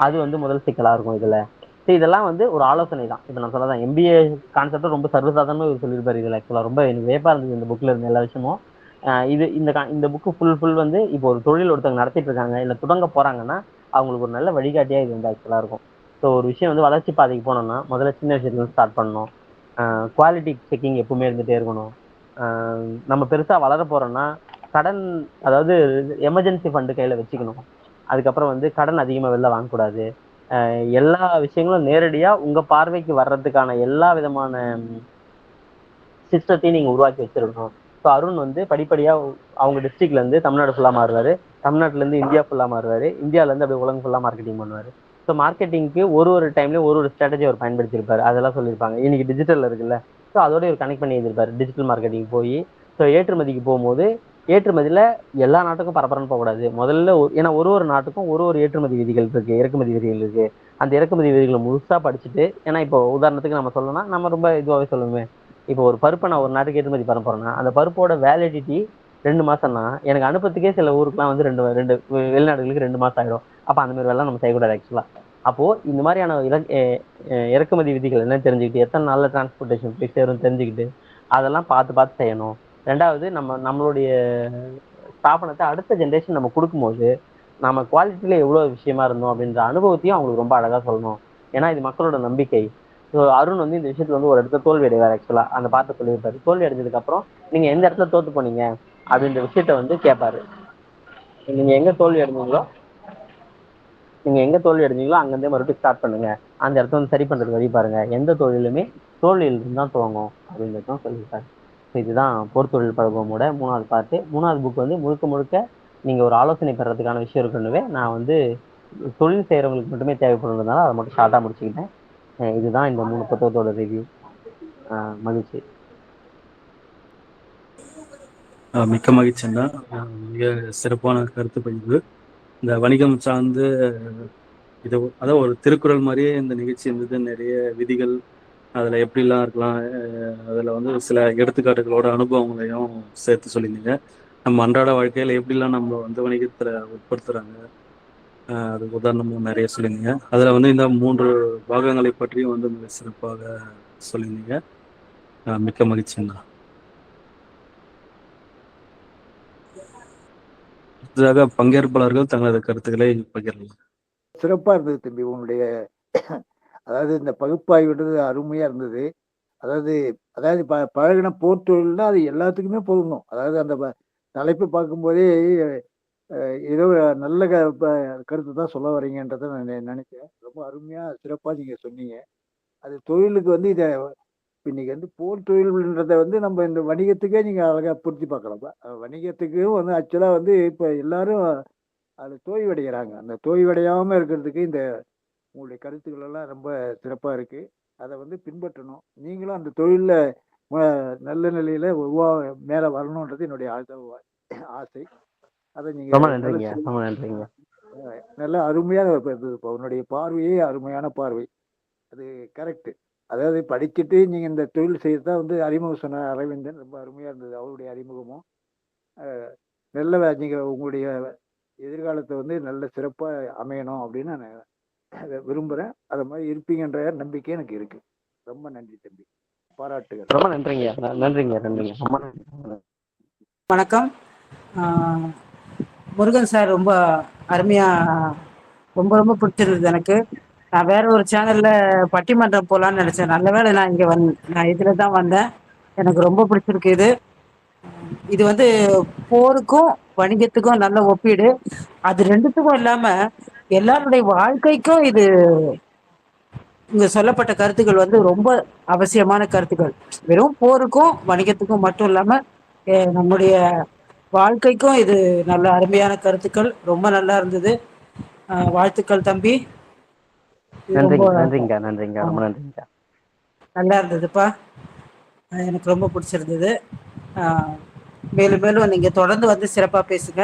அது வந்து முதல் சிக்கலா இருக்கும் இதுல. ஸோ இதெல்லாம் வந்து ஒரு ஆலோசனை தான். இப்போ நான் சொன்னதான் எம்பிஏ கான்செப்ட் ரொம்ப சர்வசாதாரணமா இவர் சொல்லியிருப்பாரு. இதுல ஆக்சுவலா ரொம்ப எனக்கு வேப்பா இருந்தது இந்த புக்ல இருந்த எல்லா விஷயமும். இது இந்த புக்கு ஃபுல் வந்து இப்போ ஒரு தொழில் ஒருத்தவங்க நடத்திட்டு இருக்காங்க இல்ல தொடங்க போறாங்கன்னா அவங்களுக்கு ஒரு நல்ல வழிகாட்டியா இது வந்து ஆக்சுவலா இருக்கும். ஸோ ஒரு விஷயம் வந்து வளர்ச்சி பாதைக்கு போனோம்னா முதல்ல சின்ன விஷயத்துல ஸ்டார்ட் பண்ணணும். குவாலிட்டி செக்கிங் எப்பவுமே இருந்துட்டே இருக்கணும். நம்ம பெருசா வளர போறோம்னா கடன், அதாவது எமர்ஜென்சி ஃபண்டு கையில வச்சுக்கணும். அதுக்கப்புறம் வந்து கடன் அதிகமா வெளில வாங்கக்கூடாது. எல்லா விஷயங்களும் நேரடியா உங்க பார்வைக்கு வர்றதுக்கான எல்லா விதமான சிஸ்டத்தையும் நீங்க உருவாக்கி வச்சிருக்கணும். ஸோ அருண் வந்து படிப்படியா அவங்க டிஸ்ட்ரிக்ட்ல இருந்து தமிழ்நாடு ஃபுல்லா மாறுவாரு, தமிழ்நாட்டுல இருந்து இந்தியா ஃபுல்லா மாறுவாரு, இந்தியால இருந்து அப்படியே உலகம் ஃபுல்லா மார்க்கெட்டிங் பண்ணுவாரு. ஸோ மார்க்கெட்டிங்க்கு ஒரு டைம்லயும் ஒரு ஸ்ட்ராட்டஜி அவர் பயன்படுத்தியிருப்பாரு. அதெல்லாம் சொல்லியிருப்பாங்க. இன்னைக்கு டிஜிட்டல் இருக்குல்ல, ஸோ அதோட ஒரு கனெக்ட் பண்ணி எழுதியிருப்பாரு. டிஜிட்டல் மார்க்கெட்டிங் போய் ஸோ ஏற்றுமதிக்கு போகும்போது ஏற்றுமதியில எல்லா நாட்டுக்கும் பரபரன்னு போகக்கூடாது. முதல்ல ஏன்னா ஒரு நாட்டுக்கும் ஒரு ஏற்றுமதி விதிகள் இருக்கு, இறக்குமதி விதிகள் இருக்கு. அந்த இறக்குமதி விதிகளை முழுசா படிச்சுட்டு, ஏன்னா இப்போ உதாரணத்துக்கு நம்ம சொல்லணும்னா நம்ம ரொம்ப இதுவாகவே சொல்லுவோமே, இப்போ ஒரு பருப்பை நான் ஒரு நாட்டுக்கு ஏற்றுமதி பண்ண போறேன்னா அந்த பருப்போட வேலிடிட்டி 2 மாசம்னா எனக்கு அனுப்பத்துக்கே சில ஊருக்குலாம் வந்து ரெண்டு ரெண்டு வெளிநாடுகளுக்கு 2 மாசம் ஆயிடும். அப்ப அந்த மாதிரி வேலை நம்ம செய்யக்கூடாது ஆக்சுவலா. அப்போ இந்த மாதிரியான இறக்குமதி விதிகள் என்ன தெரிஞ்சுக்கிட்டு எத்தனை நாள்ல டிரான்ஸ்போர்ட்டேஷன் போய் சேரும் தெரிஞ்சுக்கிட்டு அதெல்லாம் பார்த்து பார்த்து செய்யணும். ரெண்டாவது, நம்மளுடைய ஸ்தாபனத்தை அடுத்த ஜென்ரேஷன் நம்ம கொடுக்கும்போது நம்ம குவாலிட்டியில எவ்வளவு விஷயமா இருந்தோம் அப்படின்ற அனுபவத்தையும் அவங்களுக்கு ரொம்ப அழகா சொல்லணும். ஏன்னா இது மக்களோட நம்பிக்கை. ஸோ அருண் வந்து இந்த விஷயத்துல வந்து ஒரு இடத்துல தோல்வி அடைவார் ஆக்சுவலா. அந்த பாட்டு சொல்லியிருப்பாரு. தோல்வி அடைஞ்சதுக்கு அப்புறம் நீங்க எந்த இடத்துல தோத்து போனீங்க அப்படின்ற விஷயத்த வந்து கேட்பாரு. நீங்க எங்க தோல்வி அடைஞ்சீங்களோ அங்கிருந்தே மறுபடியும் ஸ்டார்ட் பண்ணுங்க. அந்த இடத்த வந்து சரி பண்றதுக்கு வழி பாருங்க. எந்த தொழிலுமே தோல்வியில் இருந்து தான் துவங்கும் அப்படின்றதும் சொல்லியிருக்காரு. இதுதான் போர் தொழில் பழக்கமோட 3வது பார்ட்டு. 3வது புக் வந்து முழுக்க முழுக்க நீங்க ஒரு ஆலோசனை பெறதுக்கான விஷயம் இருக்குன்னு நான் வந்து தொழில் செய்யறவங்களுக்கு மட்டுமே தேவைப்படுறதுனால அதை மட்டும் ஷார்ட்டா முடிச்சுக்கிட்டேன். இதுதான் இந்த 3 புத்தகத்தோட ரிவ்யூ. மகிழ்ச்சி. மிக்க மகிழ்ச்சி அண்ணா. மிக சிறப்பான கருத்து பதிவு. இந்த வணிகம் சார்ந்து இது அதான் ஒரு திருக்குறள் மாதிரியே இந்த நிகழ்ச்சி இருந்தது. நிறைய விதிகள் அதில் எப்படிலாம் இருக்கலாம், அதில் வந்து சில எடுத்துக்காட்டுகளோட அனுபவங்களையும் சேர்த்து சொல்லியிருந்தீங்க. நம்ம அன்றாட வாழ்க்கையில் எப்படிலாம் நம்ம வந்து வணிகத்தில் உட்படுத்துகிறாங்க, அதுக்கு உதாரணமும் நிறைய சொல்லியிருந்தீங்க. அதில் வந்து இந்த 3 பாகங்களை பற்றியும் வந்து மிக சிறப்பாக சொல்லியிருந்தீங்க. மிக்க மகிழ்ச்சிங்கண்ணா. அடுத்ததாக பங்கேற்பாளர்கள் தங்களது கருத்துக்களை பகிரலாம். சிறப்பா இருந்தது தம்பி உன்னுடைய அதாவது இந்த பகுப்பாய்வுன்றது அருமையா இருந்தது. அதாவது அதாவது பழகின போர் தொழில்னா அது எல்லாத்துக்குமே பொருந்தும். அதாவது அந்த தலைப்பு பார்க்கும்போதே ஏதோ நல்ல கருத்து தான் சொல்ல வரீங்கன்றத நான் நினைச்சேன். ரொம்ப அருமையா சிறப்பா நீங்க சொன்னீங்க. அது தொழிலுக்கு வந்து இத இன்னைக்கு வந்து போர் தொழில்ன்றத வந்து நம்ம இந்த வணிகத்துக்கே நீங்க அழகா பொருத்தி பார்க்கலாம். வணிகத்துக்கும் வந்து ஆக்சுவலா வந்து இப்ப எல்லாரும் அதுல தோய்வடைகிறாங்க. அந்த தோய்வடையாம இருக்கிறதுக்கு இந்த உங்களுடைய கருத்துக்கள் எல்லாம் ரொம்ப சிறப்பா இருக்கு. அதை வந்து பின்பற்றணும். நீங்களும் அந்த தொழில்ல நல்ல நிலையில மேல வரணும்ன்றது என்னுடைய ஆசை. அதை நீங்க ரொம்ப நன்றிங்க, ரொம்ப நன்றிங்க. நல்ல அருமையான உன்னுடைய பார்வையே அருமையான பார்வை. அது கரெக்ட். அதாவது படிச்சுட்டு நீங்க இந்த தொழில் செய்யறதா வந்து அறிமுகம் சொன்ன அரவிந்தன் ரொம்ப அருமையா இருந்தது. அவருடைய அறிமுகமும் நல்ல நீங்க உங்களுடைய எதிர்காலத்தை வந்து நல்ல சிறப்பா அமையணும் அப்படின்னு நான் விரும்புறேன். அது மாதிரி இருப்பீங்கன்ற நம்பிக்கை எனக்கு இருக்கு. ரொம்ப நன்றி தம்பி. பாராட்டுகள். ரொம்ப நன்றிங்க, நன்றிங்க, நன்றிங்க. வணக்கம். முருகன் சார் ரொம்ப அருமையா, ரொம்ப ரொம்ப பிடிச்சிருந்தது எனக்கு. நான் வேற ஒரு சேனல்ல பட்டிமன்றம் போலான்னு நினைச்சேன். நல்ல வேளை நான் இங்க நான் இதுல தான் வந்தேன். எனக்கு ரொம்ப பிடிச்சிருக்கு இது. இது வந்து போருக்கும் வணிகத்துக்கும் நல்ல ஒப்பீடு. அது ரெண்டுத்துக்கும் இல்லாம எல்லாருடைய வாழ்க்கைக்கும் இது இங்க சொல்லப்பட்ட கருத்துக்கள் வந்து ரொம்ப அவசியமான கருத்துக்கள். வெறும் போருக்கும் வணிகத்துக்கும் மட்டும் இல்லாம நம்முடைய வாழ்க்கைக்கும் இது நல்ல அருமையான கருத்துக்கள். ரொம்ப நல்லா இருந்தது. வாழ்த்துக்கள் தம்பி. நன்றிங்க, நன்றிங்க, ரொம்ப நன்றிங்க. நல்லா இருந்ததுப்பா. எனக்கு ரொம்ப பிடிச்சிருந்தது. மேலும் மேலும் நீங்க தொடர்ந்து வந்து சிறப்பா பேசுங்க.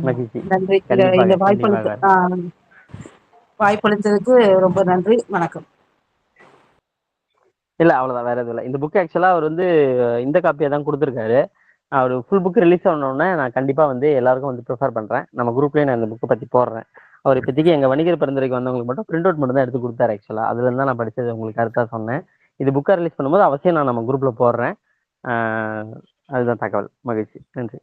நன்றி. இந்த வாய்ப்பளித்ததுக்கு ரொம்ப நன்றி. வணக்கம். இல்ல அவ்வளவுதான், வேற எதுவும் இல்லை. இந்த புக் ஆக்சுவலா அவர் வந்து இந்த காப்பியை தான் கொடுத்துருக்காரு. அவர் ஃபுல் புக் ரிலீஸ் ஆனோடனே நான் கண்டிப்பா வந்து எல்லாருக்கும் வந்து ப்ரிஃபர் பண்றேன். நம்ம குரூப்லயே நான் இந்த புக்கை பத்தி போடுறேன். அவர் இப்போதைக்கு எங்க வணிகர் பரிந்துரைக்கு வந்தவங்களுக்கு மட்டும் பிரிண்ட் அவுட் மட்டும் தான் எடுத்து கொடுத்தாரு. ஆக்சுவலா அதுல இருந்தா நான் படிச்சது உங்களுக்கு கருத்தா சொன்னேன். இது புக்கை ரிலீஸ் பண்ணும்போது அவசியம் நான் நம்ம குரூப்ல போடுறேன். அதுதான் தகவல். மகிழ்ச்சி. நன்றி.